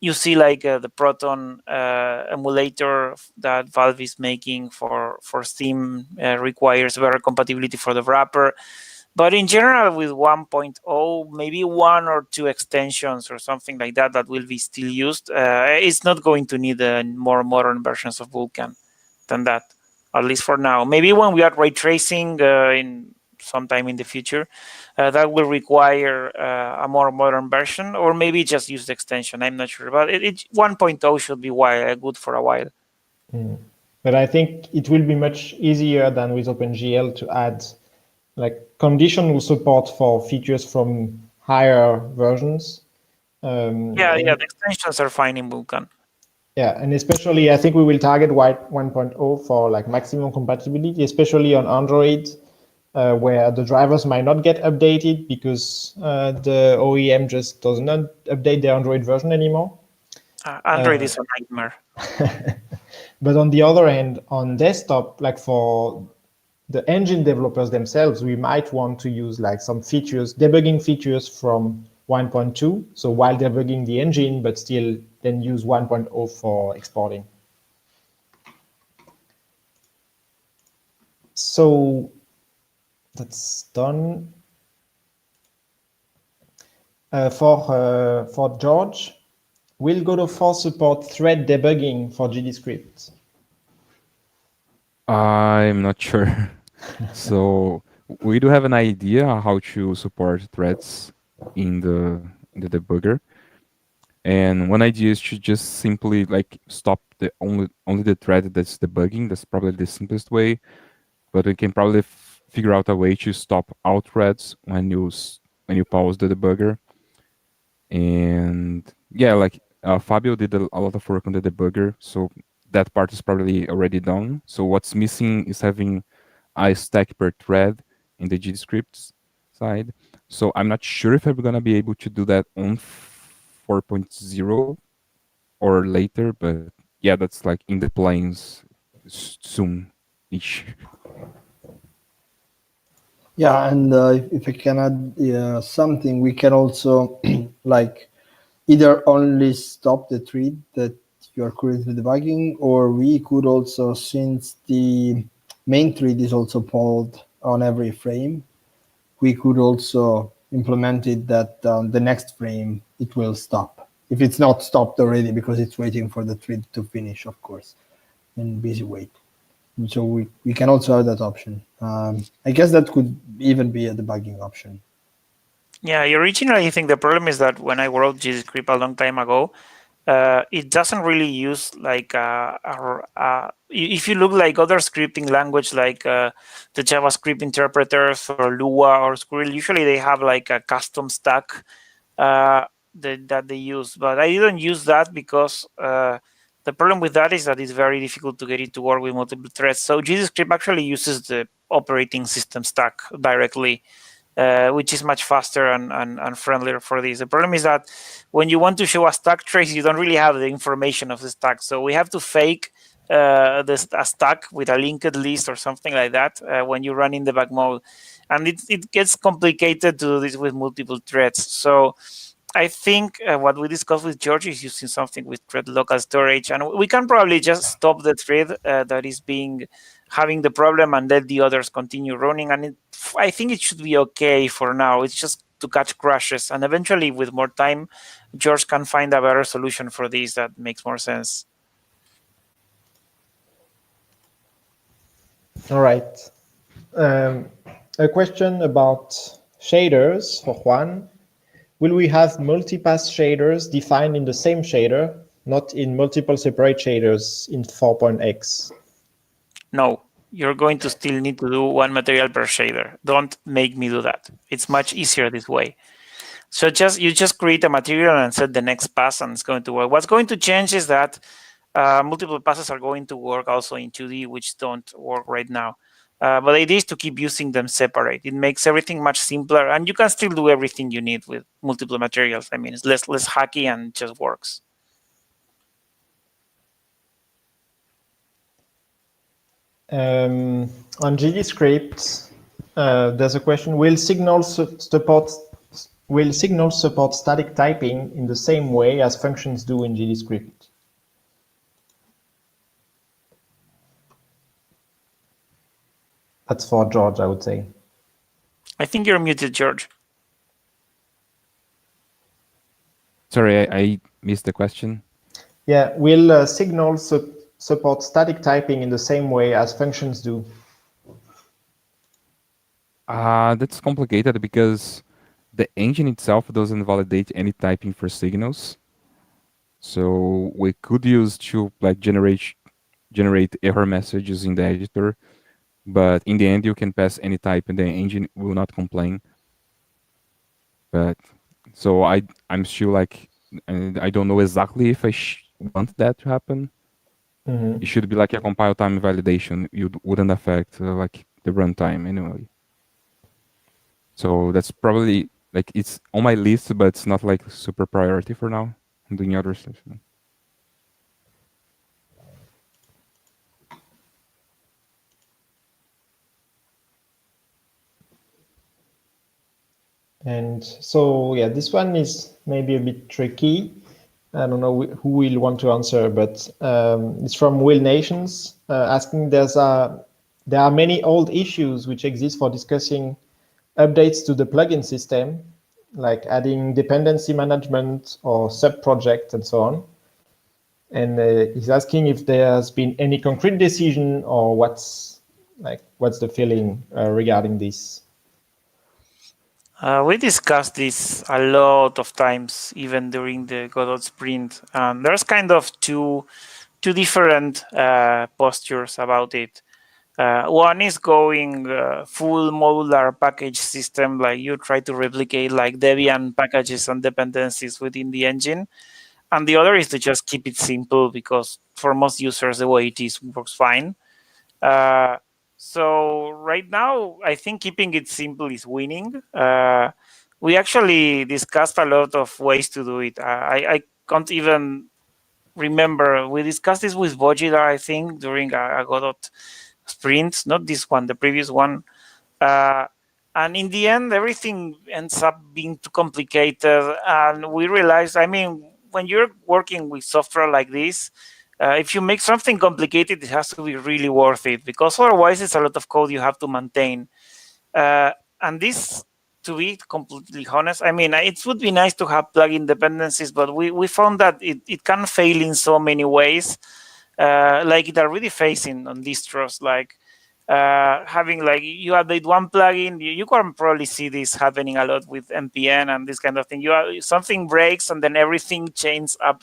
you see like the Proton emulator that Valve is making for Steam requires better compatibility for the wrapper. But in general, with 1.0, maybe 1 or 2 extensions or something like that that will be still used, it's not going to need more modern versions of Vulkan than that, at least for now. Maybe when we are ray tracing in sometime in the future, that will require a more modern version, or maybe just use the extension. I'm not sure, but 1.0 should be good for a while. But I think it will be much easier than with OpenGL to add like conditional support for features from higher versions. Yeah, the extensions are fine in Vulkan. Yeah, and especially I think we will target 1.0 for like maximum compatibility, especially on Android, where the drivers might not get updated because the OEM just does not update the Android version anymore. Android is a nightmare. But on the other hand, on desktop, like for the engine developers themselves, we might want to use like some features, debugging features from 1.2. So while debugging the engine, but still then use 1.0 for exporting. So that's done. For George, will Godot 4 support thread debugging for GDScript? I'm not sure. So we do have an idea how to support threads in the debugger. And one idea is to just simply like stop the only the thread that's debugging. That's probably the simplest way. But we can probably figure out a way to stop all threads when you pause the debugger. And yeah, like Fabio did a lot of work on the debugger, so that part is probably already done. So what's missing is having a stack per thread in the GDScript side. So I'm not sure if I'm gonna be able to do that on 4.0 or later, but yeah, that's like in the plans soon-ish. Yeah, and if I can add something, we can also like either only stop the thread that you are currently debugging, or we could also, since the main thread is also polled on every frame, we could also implement it that the next frame it will stop. If it's not stopped already, because it's waiting for the thread to finish, of course, in busy wait. And so we can also have that option. I guess that could even be a debugging option. Yeah, originally I think the problem is that when I wrote GDScript a long time ago, it doesn't really use like if you look like other scripting language like the JavaScript interpreters or Lua or Squirrel, usually they have like a custom stack that they use. But I didn't use that because the problem with that is that it's very difficult to get it to work with multiple threads. So GDScript actually uses the operating system stack directly, which is much faster and friendlier for this. The problem is that when you want to show a stack trace, you don't really have the information of the stack. So we have to fake a stack with a linked list or something like that when you run in debug mode. And it gets complicated to do this with multiple threads. So I think what we discussed with George is using something with thread local storage, and we can probably just stop the thread that is having the problem and let the others continue running. And I think it should be okay for now. It's just to catch crashes, and eventually, with more time, George can find a better solution for this that makes more sense. All right. A question about shaders for Juan. Will we have multipass shaders defined in the same shader, not in multiple separate shaders in 4.x? No, you're going to still need to do one material per shader. Don't make me do that. It's much easier this way. So you just create a material and set the next pass, and it's going to work. What's going to change is that multiple passes are going to work also in 2D, which don't work right now. But the idea is to keep using them separate. It makes everything much simpler, and you can still do everything you need with multiple materials. I mean, it's less hacky and just works. On GDScript, there's a question: Will signals support static typing in the same way as functions do in GDScript? That's for George, I would say. I think you're muted, George. Sorry, I missed the question. Yeah, will signals support static typing in the same way as functions do? That's complicated because the engine itself doesn't validate any typing for signals. So we could use to like generate error messages in the editor, but in the end you can pass any type and the engine will not complain. But so I'm still like, I don't know exactly if I want that to happen. It should be like a compile time validation. It wouldn't affect like the runtime anyway. So that's probably like it's on my list, but it's not like super priority for now. I'm doing other stuff. And so, yeah, this one is maybe a bit tricky. I don't know who will want to answer, but it's from Will Nations asking, there are many old issues which exist for discussing updates to the plugin system, like adding dependency management or sub-project and so on. And he's asking if there's been any concrete decision or what's the feeling regarding this. We discussed this a lot of times, even during the Godot sprint. There's kind of two different postures about it. One is going full modular package system, like you try to replicate like Debian packages and dependencies within the engine. And the other is to just keep it simple, because for most users, the way it is works fine. So right now, I think keeping it simple is winning. We actually discussed a lot of ways to do it. I can't even remember. We discussed this with Vojida, I think, during a Godot sprint, not this one, the previous one. And in the end, everything ends up being too complicated. And we realized, I mean, when you're working with software like this, if you make something complicated, it has to be really worth it, because otherwise it's a lot of code you have to maintain. And this, to be completely honest, I mean, it would be nice to have plugin dependencies, but we found that it can fail in so many ways. Like it already facing on distros. Like having like you update one plugin, you can probably see this happening a lot with npm and this kind of thing. Something breaks and then everything chains up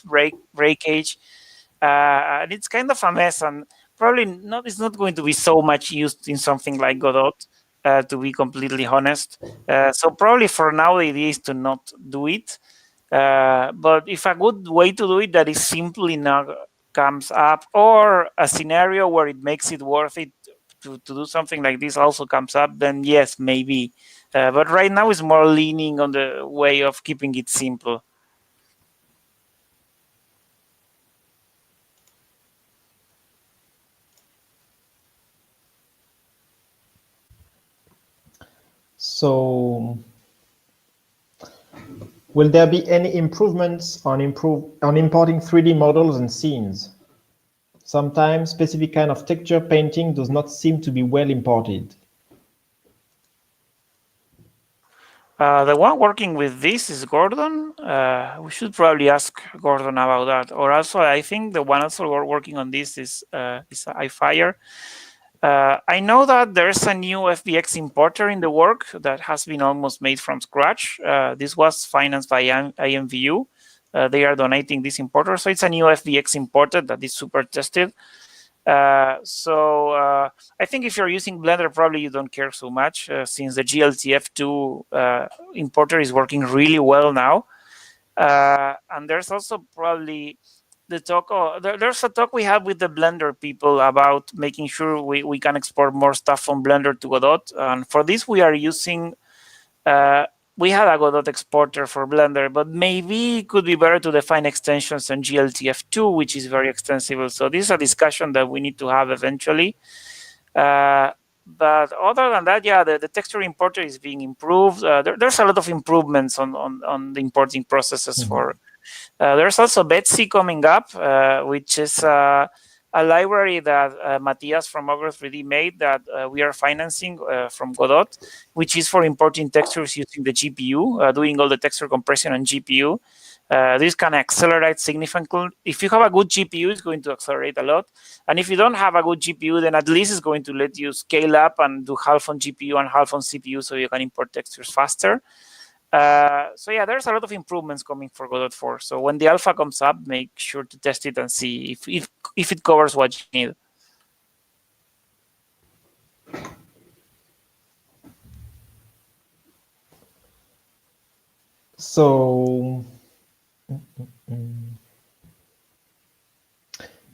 breakage, and it's kind of a mess, and probably not. It's not going to be so much used in something like Godot, to be completely honest. So probably for now the idea is to not do it. But if a good way to do it that is simply not comes up, or a scenario where it makes it worth it to do something like this also comes up, then yes, maybe. But right now it's more leaning on the way of keeping it simple. So, will there be any improvements on importing 3D models and scenes? Sometimes specific kind of texture painting does not seem to be well imported. The one working with this is Gordon. We should probably ask Gordon about that. Or also, I think the one also working on this is iFire. I know that there's a new FBX importer in the work that has been almost made from scratch. This was financed by IMVU. They are donating this importer. So it's a new FBX importer that is super tested. So I think if you're using Blender, probably you don't care so much, since the GLTF2 importer is working really well now. And there's also probably the talk. There's a talk we have with the Blender people about making sure we can export more stuff from Blender to Godot. And for this, we are using. We have a Godot exporter for Blender, but maybe it could be better to define extensions on GLTF2, which is very extensible. So this is a discussion that we need to have eventually. But other than that, yeah, the texture importer is being improved. There's a lot of improvements on the importing processes for. There's also Betsy coming up, which is a library that Matthias from Ogre 3D made that we are financing from Godot, which is for importing textures using the GPU, doing all the texture compression on GPU. This can accelerate significantly. If you have a good GPU, it's going to accelerate a lot. And if you don't have a good GPU, then at least it's going to let you scale up and do half on GPU and half on CPU, so you can import textures faster. So yeah, there's a lot of improvements coming for Godot 4. So when the alpha comes up, make sure to test it and see if it covers what you need. So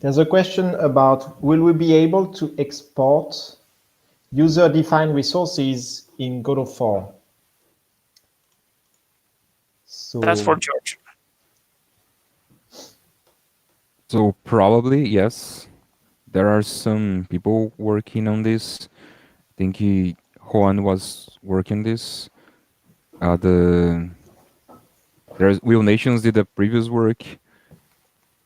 there's a question about, will we be able to export user-defined resources in Godot 4? So that's for George. So probably, yes. There are some people working on this. I think Juan was working this. Wheel Nations did the previous work,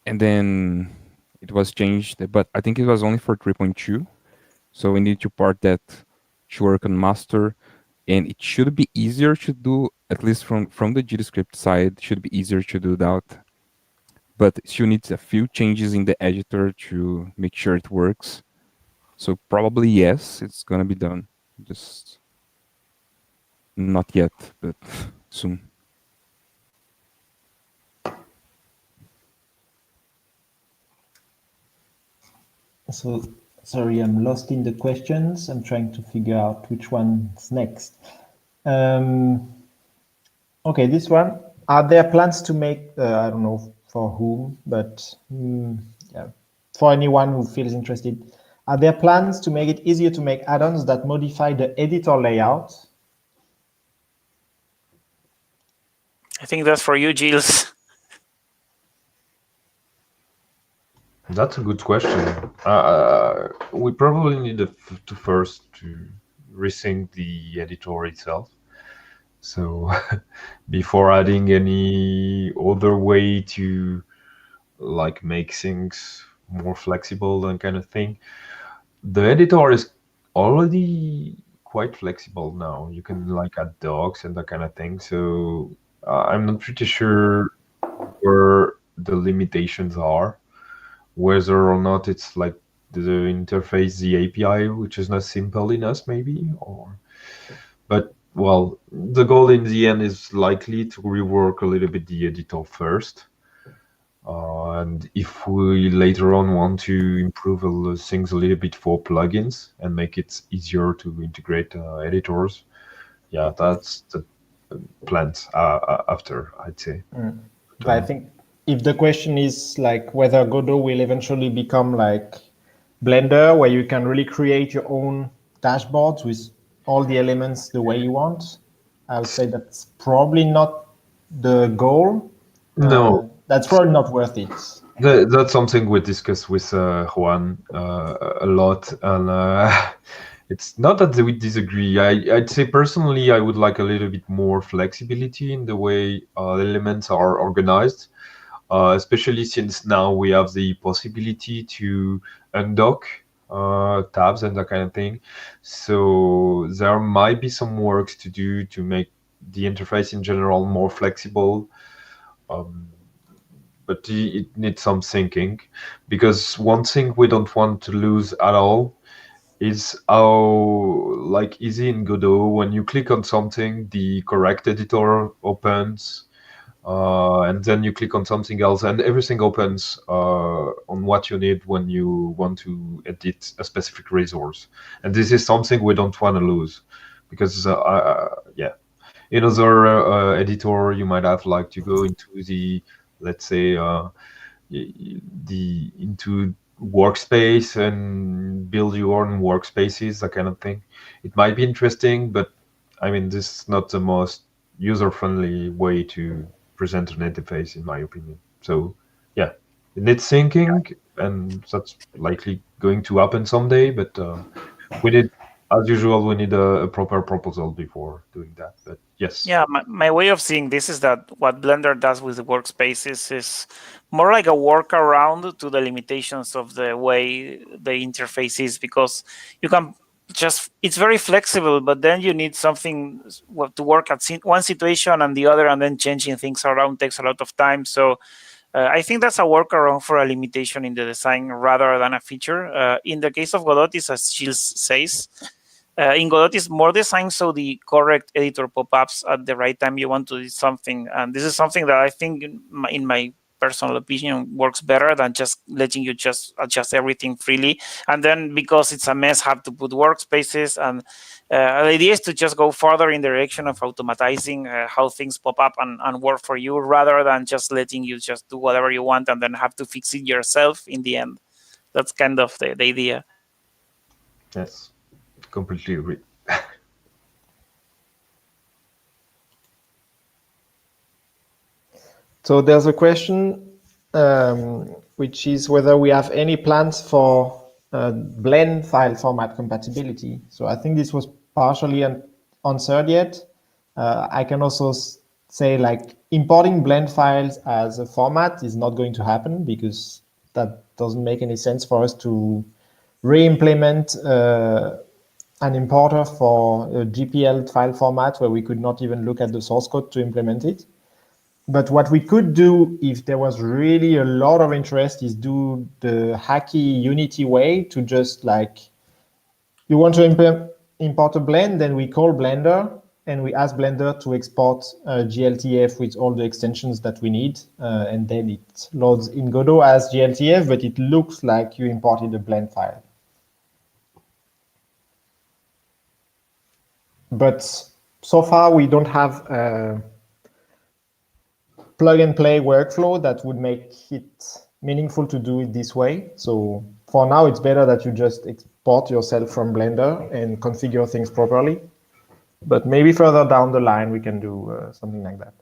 and then it was changed, but I think it was only for 3.2. So we need to part that to work on master, and it should be easier to do, at least from the GDScript side, it should be easier to do that. But it still needs a few changes in the editor to make sure it works. So probably yes, it's gonna be done. Just not yet, but soon. So, sorry, I'm lost in the questions. I'm trying to figure out which one's next. Okay, this one. Are there plans to make, I don't know for whom, but yeah, for anyone who feels interested, are there plans to make it easier to make add-ons that modify the editor layout? I think that's for you, Gilles. That's a good question. We probably need to first resync the editor itself. So before adding any other way to like make things more flexible and kind of thing, the editor is already quite flexible now. You can like add dogs and that kind of thing. So I'm not pretty sure where the limitations are, whether or not it's like the interface, the API, which is not simple enough, maybe. But well, the goal in the end is likely to rework a little bit the editor first. And if we later on want to improve things a little bit for plugins and make it easier to integrate editors, yeah, that's the plans after, I'd say. But I think if the question is like whether Godot will eventually become like Blender, where you can really create your own dashboards with all the elements the way you want, I would say that's probably not the goal. No, that's probably not worth it. that's something we discussed with Juan a lot, and it's not that we disagree. I'd say personally, I would like a little bit more flexibility in the way elements are organized, especially since now we have the possibility to undock tabs and that kind of thing. So there might be some work to do to make the interface in general more flexible. But it needs some thinking, because one thing we don't want to lose at all is how like easy in Godot, when you click on something, the correct editor opens, and then you click on something else and everything opens on what you need when you want to edit a specific resource. And this is something we don't want to lose, because yeah, in other editor you might have like to go into the, let's say, into workspace and build your own workspaces, that kind of thing. It might be interesting, but I mean, this is not the most user-friendly way to present an interface, in my opinion. So yeah, it needs thinking, and that's likely going to happen someday, but we need, as usual, we need a proper proposal before doing that. But yes. Yeah, my way of seeing this is that what Blender does with the workspaces is more like a workaround to the limitations of the way the interface is, because you can just, it's very flexible, but then you need something to work at one situation and the other, and then changing things around takes a lot of time. So I think that's a workaround for a limitation in the design rather than a feature. In the case of Godot, it's as Gilles says, in Godot is more designed so the correct editor pop-ups at the right time you want to do something. And this is something that I think, in my personal opinion, works better than just letting you just adjust everything freely. And then, because it's a mess, have to put workspaces. And the idea is to just go further in the direction of automatizing how things pop up and work for you, rather than just letting you just do whatever you want and then have to fix it yourself in the end. That's kind of the idea. Yes, completely agree. So there's a question, which is whether we have any plans for blend file format compatibility. So I think this was partially answered yet. I can also say, like, importing blend files as a format is not going to happen, because that doesn't make any sense for us to re-implement an importer for a GPL file format where we could not even look at the source code to implement it. But what we could do, if there was really a lot of interest, is do the hacky Unity way, to just, like, you want to import a blend, then we call Blender and we ask Blender to export GLTF with all the extensions that we need. And then it loads in Godot as GLTF, but it looks like you imported a blend file. But so far, we don't have a plug-and-play workflow that would make it meaningful to do it this way. So for now, it's better that you just export yourself from Blender and configure things properly. But maybe further down the line, we can do something like that.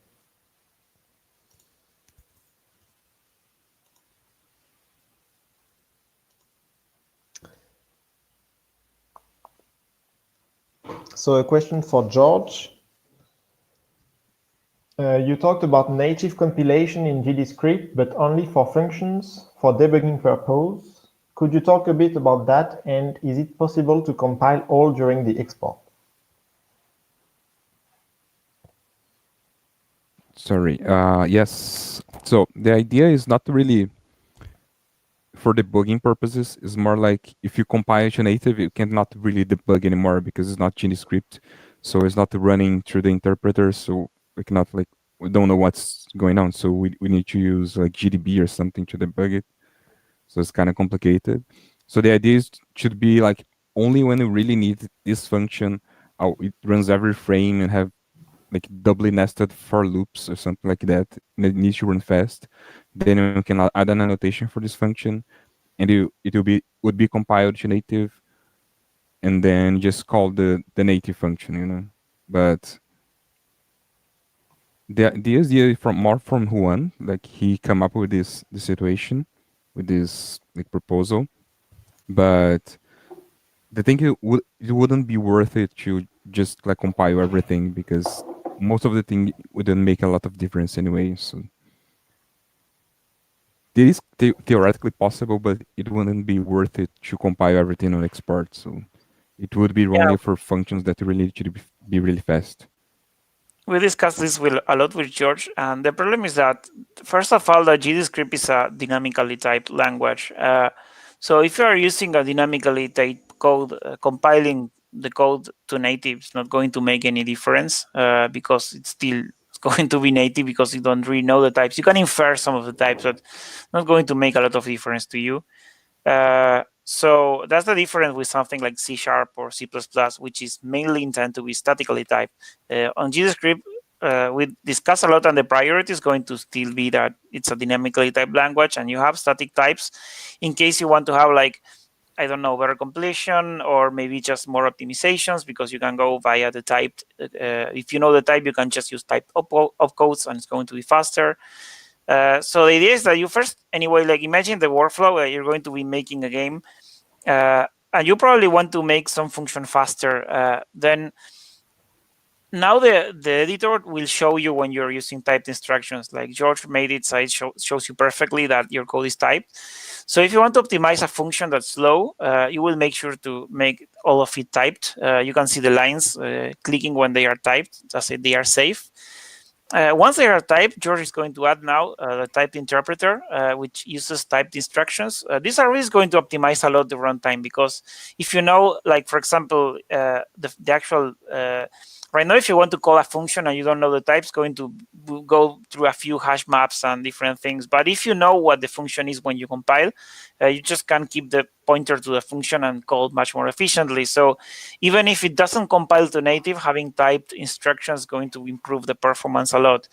So a question for George. You talked about native compilation in GDScript, but only for functions for debugging purpose. Could you talk a bit about that? And is it possible to compile all during the export? Sorry. Yes. So the idea is not really for debugging purposes, it's more like if you compile to native, you cannot really debug anymore because it's not GDScript. So it's not running through the interpreter. So we cannot we don't know what's going on. So we need to use like GDB or something to debug it. So it's kind of complicated. So the idea is should be like only when you really need this function, it runs every frame and have like doubly nested for loops or something like that. And it needs to run fast. Then you can add an annotation for this function, and would be compiled to native, and then just call the native function, But the idea from Juan, like he come up with this situation, with this like proposal, but the thing it wouldn't be worth it to just like compile everything because most of the thing wouldn't make a lot of difference anyway. So it is theoretically possible, but it wouldn't be worth it to compile everything on export. So it would be only for functions that really need to be really fast. We discussed this a lot with George, and the problem is that, first of all, the GDScript is a dynamically typed language. So if you are using a dynamically typed code, compiling the code to native is not going to make any difference because it's still going to be native because you don't really know the types. You can infer some of the types, but not going to make a lot of difference to you. So that's the difference with something like C# or C++, which is mainly intended to be statically typed. On GDScript, we discuss a lot, and the priority is going to still be that it's a dynamically typed language, and you have static types in case you want to have, like, I don't know, better completion or maybe just more optimizations, because you can go via the typed. If you know the type, you can just use typed opcodes, and it's going to be faster. So the idea is that you first, anyway, like imagine the workflow. You're going to be making a game, and you probably want to make some function faster. Then now the editor will show you when you're using typed instructions. Like George made it, so it shows you perfectly that your code is typed. So if you want to optimize a function that's slow, you will make sure to make all of it typed. You can see the lines clicking when they are typed. That's it, they are safe. Once they are typed, George is going to add now the typed interpreter, which uses typed instructions. These are really going to optimize a lot the runtime, because if you know, like, for example, the actual, right now, if you want to call a function and you don't know the type, it's going to go through a few hash maps and different things. But if you know what the function is when you compile, you just can keep the pointer to the function and call much more efficiently. So even if it doesn't compile to native, having typed instructions is going to improve the performance a lot.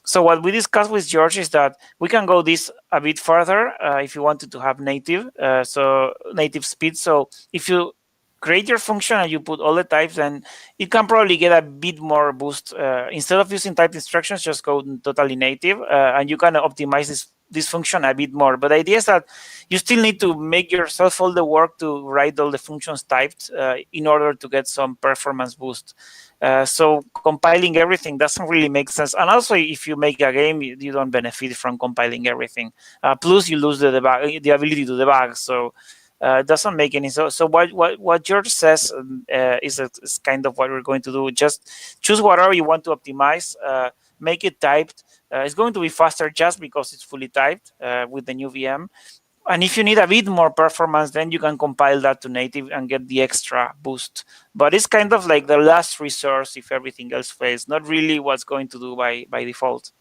So what we discussed with George is that we can go this a bit further if you wanted to have native, so native speed. So if you create your function and you put all the types, then you can probably get a bit more boost. Instead of using typed instructions, just go totally native, and you can optimize this function a bit more. But the idea is that you still need to make yourself all the work to write all the functions typed in order to get some performance boost. So compiling everything doesn't really make sense. And also, if you make a game, you don't benefit from compiling everything. Plus, you lose the ability to debug. So it doesn't make any sense. So what George says is kind of what we're going to do. Just choose whatever you want to optimize, make it typed. It's going to be faster just because it's fully typed with the new VM. And if you need a bit more performance, then you can compile that to native and get the extra boost. But it's kind of like the last resource if everything else fails, not really what's going to do by default.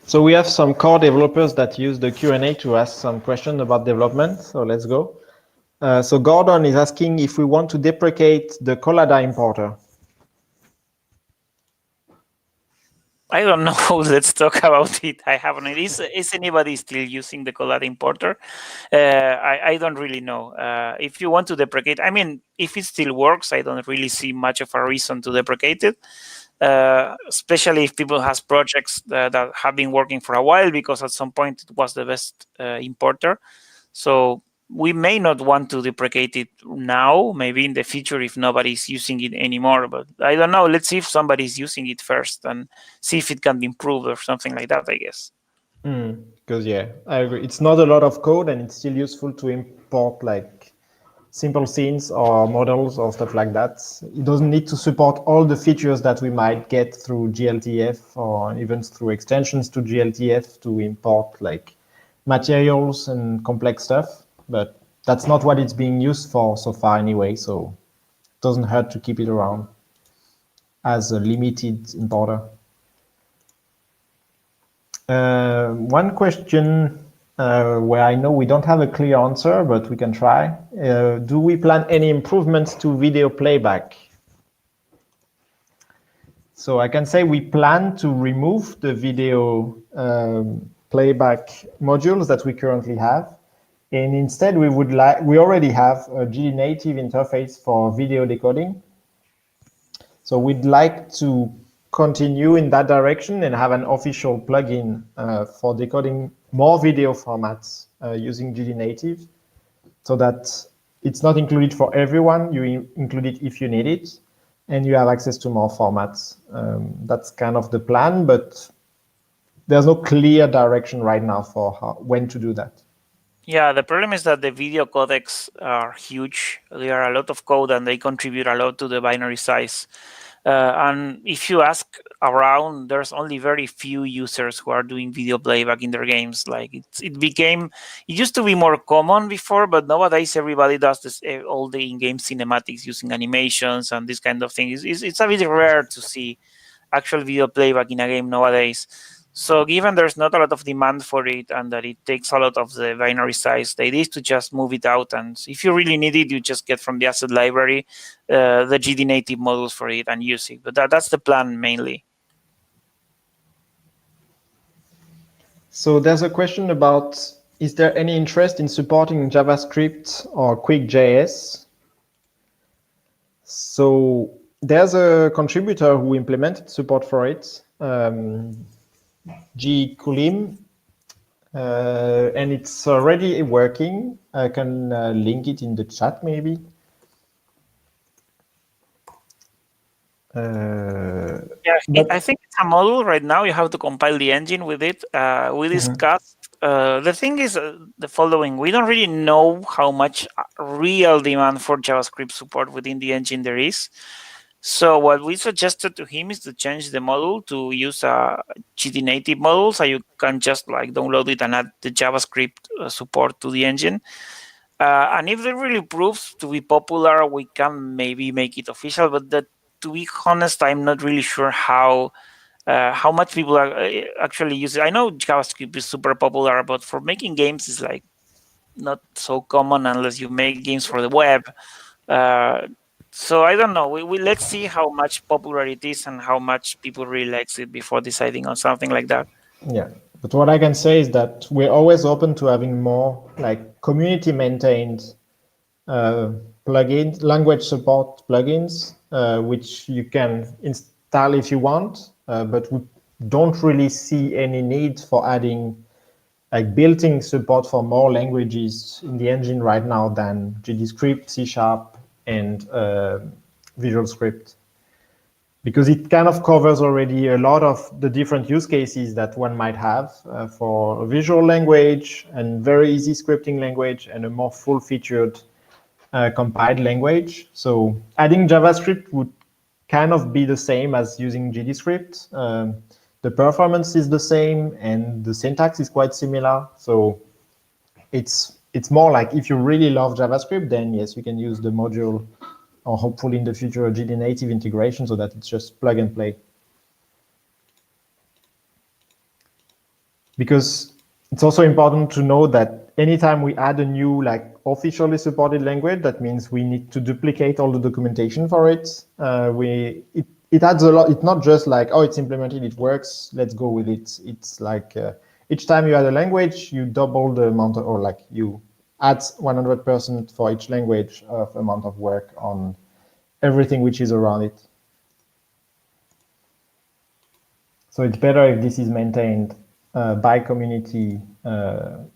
So we have some core developers that use the Q&A to ask some questions about development. So let's go. So Gordon is asking if we want to deprecate the Collada importer. I don't know. Let's talk about it. I haven't. Is anybody still using the Collada importer? I don't really know. If you want to deprecate, I mean, if it still works, I don't really see much of a reason to deprecate it. Especially if people has projects that have been working for a while, because at some point it was the best importer. So we may not want to deprecate it now, maybe in the future if nobody's using it anymore. But I don't know. Let's see if somebody's using it first and see if it can be improved or something like that, I guess. Because, yeah, I agree. It's not a lot of code, and it's still useful to import like simple scenes or models or stuff like that. It doesn't need to support all the features that we might get through GLTF or even through extensions to GLTF to import like materials and complex stuff. But that's not what it's being used for so far anyway, so it doesn't hurt to keep it around as a limited importer. One question where I know we don't have a clear answer, but we can try. Do we plan any improvements to video playback? So I can say we plan to remove the video playback modules that we currently have. And instead, we already have a GD native interface for video decoding. So we'd like to continue in that direction and have an official plugin for decoding more video formats using GD native, so that it's not included for everyone. You include it if you need it, and you have access to more formats. That's kind of the plan, but there's no clear direction right now for when to do that. Yeah, the problem is that the video codecs are huge. They are a lot of code and they contribute a lot to the binary size. And if you ask around, there's only very few users who are doing video playback in their games. Like it used to be more common before, but nowadays everybody does this, all the in-game cinematics using animations and this kind of thing. It's a bit rare to see actual video playback in a game nowadays. So given there's not a lot of demand for it and that it takes a lot of the binary size, the idea is to just move it out. And if you really need it, you just get from the asset library the GD native models for it and use it. But that's the plan mainly. So there's a question about, is there any interest in supporting JavaScript or QuickJS? So there's a contributor who implemented support for it. GDQuest, and it's already working. I can link it in the chat maybe. Yeah, I think it's a model right now. You have to compile the engine with it. We discussed. The thing is the following. We don't really know how much real demand for JavaScript support within the engine there is. So what we suggested to him is to change the model to use a GD native model, so you can just like download it and add the JavaScript support to the engine. And if it really proves to be popular, we can maybe make it official. But to be honest, I'm not really sure how much people are actually use it. I know JavaScript is super popular, but for making games, it's like not so common unless you make games for the web. So I don't know. Let's see how much popular it is and how much people really likes it before deciding on something like that. Yeah, but what I can say is that we're always open to having more like community maintained plugins, language support plugins, which you can install if you want, but we don't really see any need for adding like built-in support for more languages in the engine right now than GDScript, C# and Visual Script, because it kind of covers already a lot of the different use cases that one might have for a visual language and very easy scripting language and a more full-featured compiled language. So adding JavaScript would kind of be the same as using GDScript. The performance is the same and the syntax is quite similar. So it's more like if you really love JavaScript, then yes, you can use the module, or hopefully in the future a GD native integration, so that it's just plug and play. Because it's also important to know that anytime we add a new like officially supported language, that means we need to duplicate all the documentation for it. It adds a lot. It's not just like, oh, it's implemented, it works, let's go with it. It's like each time you add a language, you double the amount of, or like you add 100% for each language of amount of work on everything which is around it. So it's better if this is maintained by community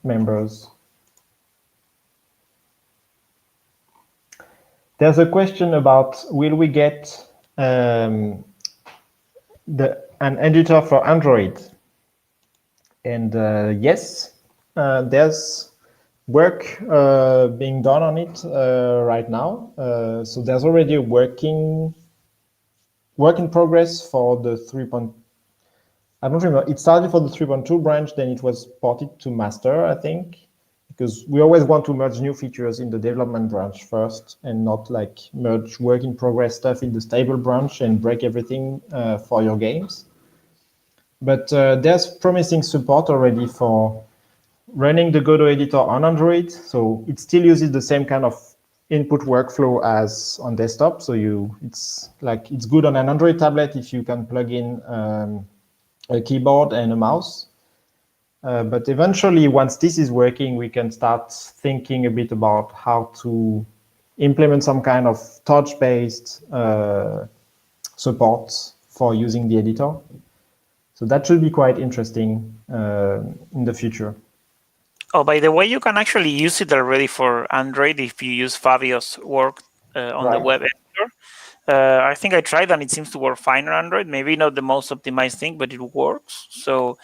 members. There's a question about, will we get an editor for Android? And yes, there's work being done on it right now. So there's already a work in progress for the 3. I don't remember. It started for the 3.2 branch, then it was ported to master, I think, because we always want to merge new features in the development branch first and not like merge work in progress stuff in the stable branch and break everything for your games. But there's promising support already for running the Godot editor on Android. So it still uses the same kind of input workflow as on desktop. So it's good on an Android tablet if you can plug in a keyboard and a mouse. But eventually, once this is working, we can start thinking a bit about how to implement some kind of touch-based support for using the editor. So that should be quite interesting in the future. Oh, by the way, you can actually use it already for Android if you use Fabio's work on the web editor. I think I tried and it seems to work fine on Android. Maybe not the most optimized thing, but it works. So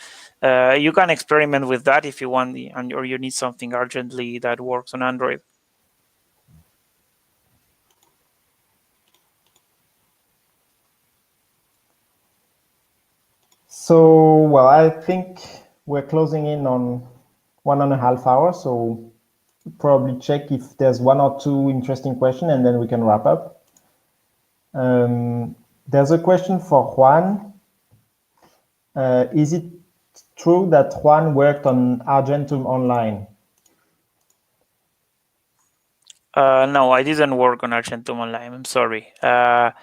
you can experiment with that if you want, or you need something urgently that works on Android. So, well, I think we're closing in on 1.5 hours. So probably check if there's 1 or 2 interesting questions and then we can wrap up. There's a question for Juan. Is it true that Juan worked on Argentum Online? No, I didn't work on Argentum Online. I'm sorry. That's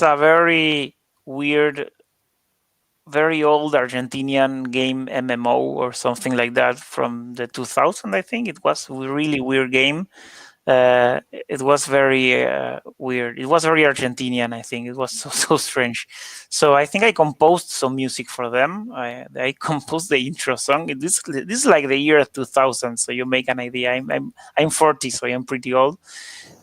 a very weird, very old Argentinian game MMO or something like that from the 2000, I think. It was a really weird game. It was very weird. It was very Argentinian, I think. It was so strange. So I think I composed some music for them. I composed the intro song. This is like the year 2000, so you make an idea. I'm 40, so I'm pretty old.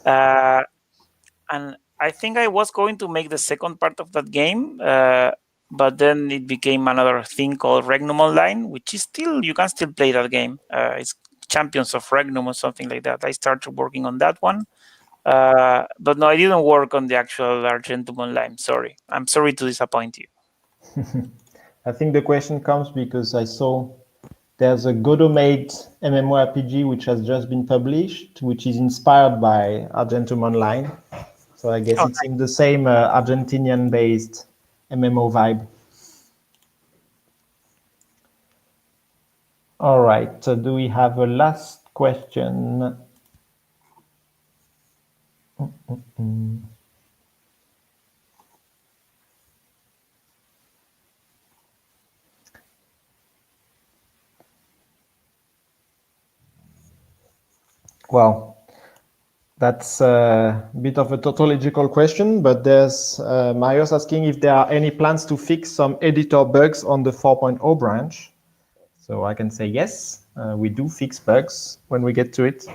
And I think I was going to make the second part of that game, but then it became another thing called Regnum Online, which is still, you can still play that game. It's Champions of Regnum or something like that. I started working on that one. But no, I didn't work on the actual Argentum Online. Sorry. I'm sorry to disappoint you. I think the question comes because I saw there's a Godot-made MMORPG which has just been published, which is inspired by Argentum Online. So I guess it's in the same Argentinian-based MMO vibe. All right, so do we have a last question? Well, that's a bit of a tautological question, but there's Marius asking if there are any plans to fix some editor bugs on the 4.0 branch. So I can say yes, we do fix bugs when we get to it.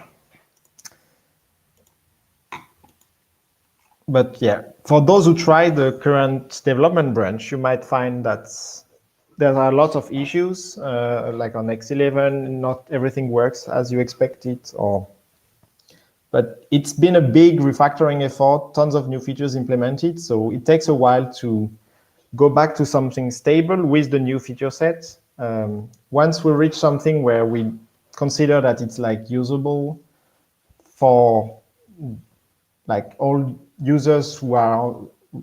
But yeah, for those who try the current development branch, you might find that there are a lot of issues, like on X11, not everything works as you expect it, but it's been a big refactoring effort, tons of new features implemented, so it takes a while to go back to something stable with the new feature set. Once we reach something where we consider that it's like usable for like all users who are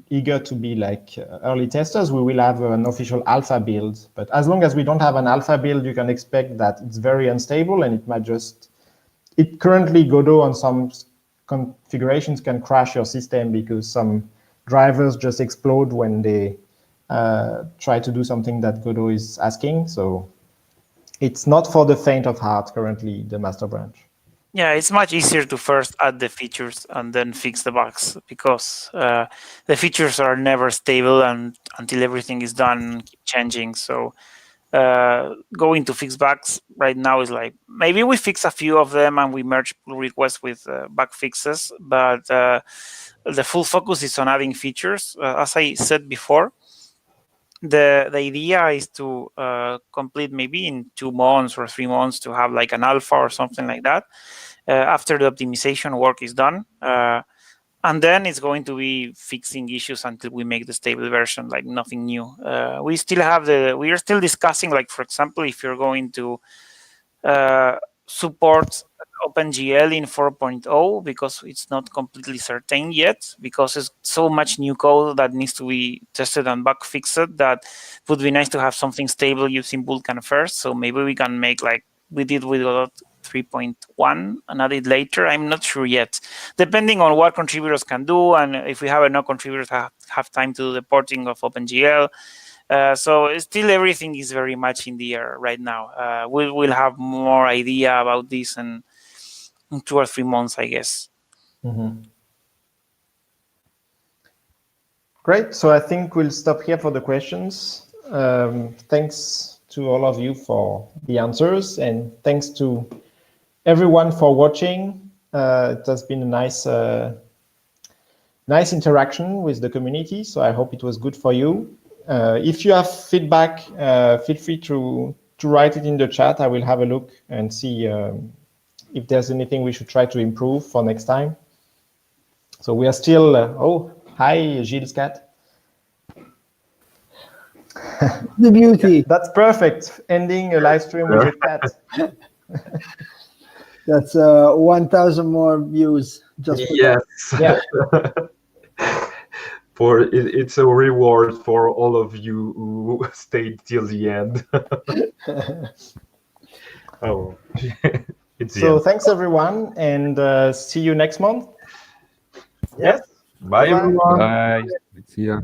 eager to be like early testers, we will have an official alpha build. But as long as we don't have an alpha build, you can expect that it's very unstable and it might just, currently Godot on some configurations can crash your system because some drivers just explode when they try to do something that Godot is asking. So it's not for the faint of heart currently, the master branch. Yeah, it's much easier to first add the features and then fix the bugs because the features are never stable and until everything is done, keep changing. So going to fix bugs right now is like, maybe we fix a few of them and we merge pull requests with bug fixes, but the full focus is on adding features. As I said before, the idea is to complete maybe in 2 months or 3 months to have like an alpha or something like that after the optimization work is done. And then it's going to be fixing issues until we make the stable version, like nothing new. We are still discussing, like, for example, if you're going to support OpenGL in 4.0, because it's not completely certain yet, because there's so much new code that needs to be tested and bug fixed that would be nice to have something stable using Vulkan first. So maybe we can make like we did with Godot 3.1 and add it later. I'm not sure yet, depending on what contributors can do and if we have enough contributors have time to do the porting of OpenGL. So still everything is very much in the air right now. We'll have more idea about this in 2 or 3 months, I guess. Mm-hmm. Great. So I think we'll stop here for the questions. Thanks to all of you for the answers, and thanks to everyone for watching. It has been a nice interaction with the community, so I hope it was good for you. If you have feedback, feel free to write it in the chat. I will have a look and see if there's anything we should try to improve for next time. So we are still, oh, hi, Gilles Cat. The beauty. Yeah, that's perfect, ending a live stream with a cat. That's 1,000 more views just for yes. That. Yeah. It's a reward for all of you who stayed till the end. Oh, it's so thanks everyone, and see you next month. Yes. Bye Bye-bye. everyone. Bye. See ya.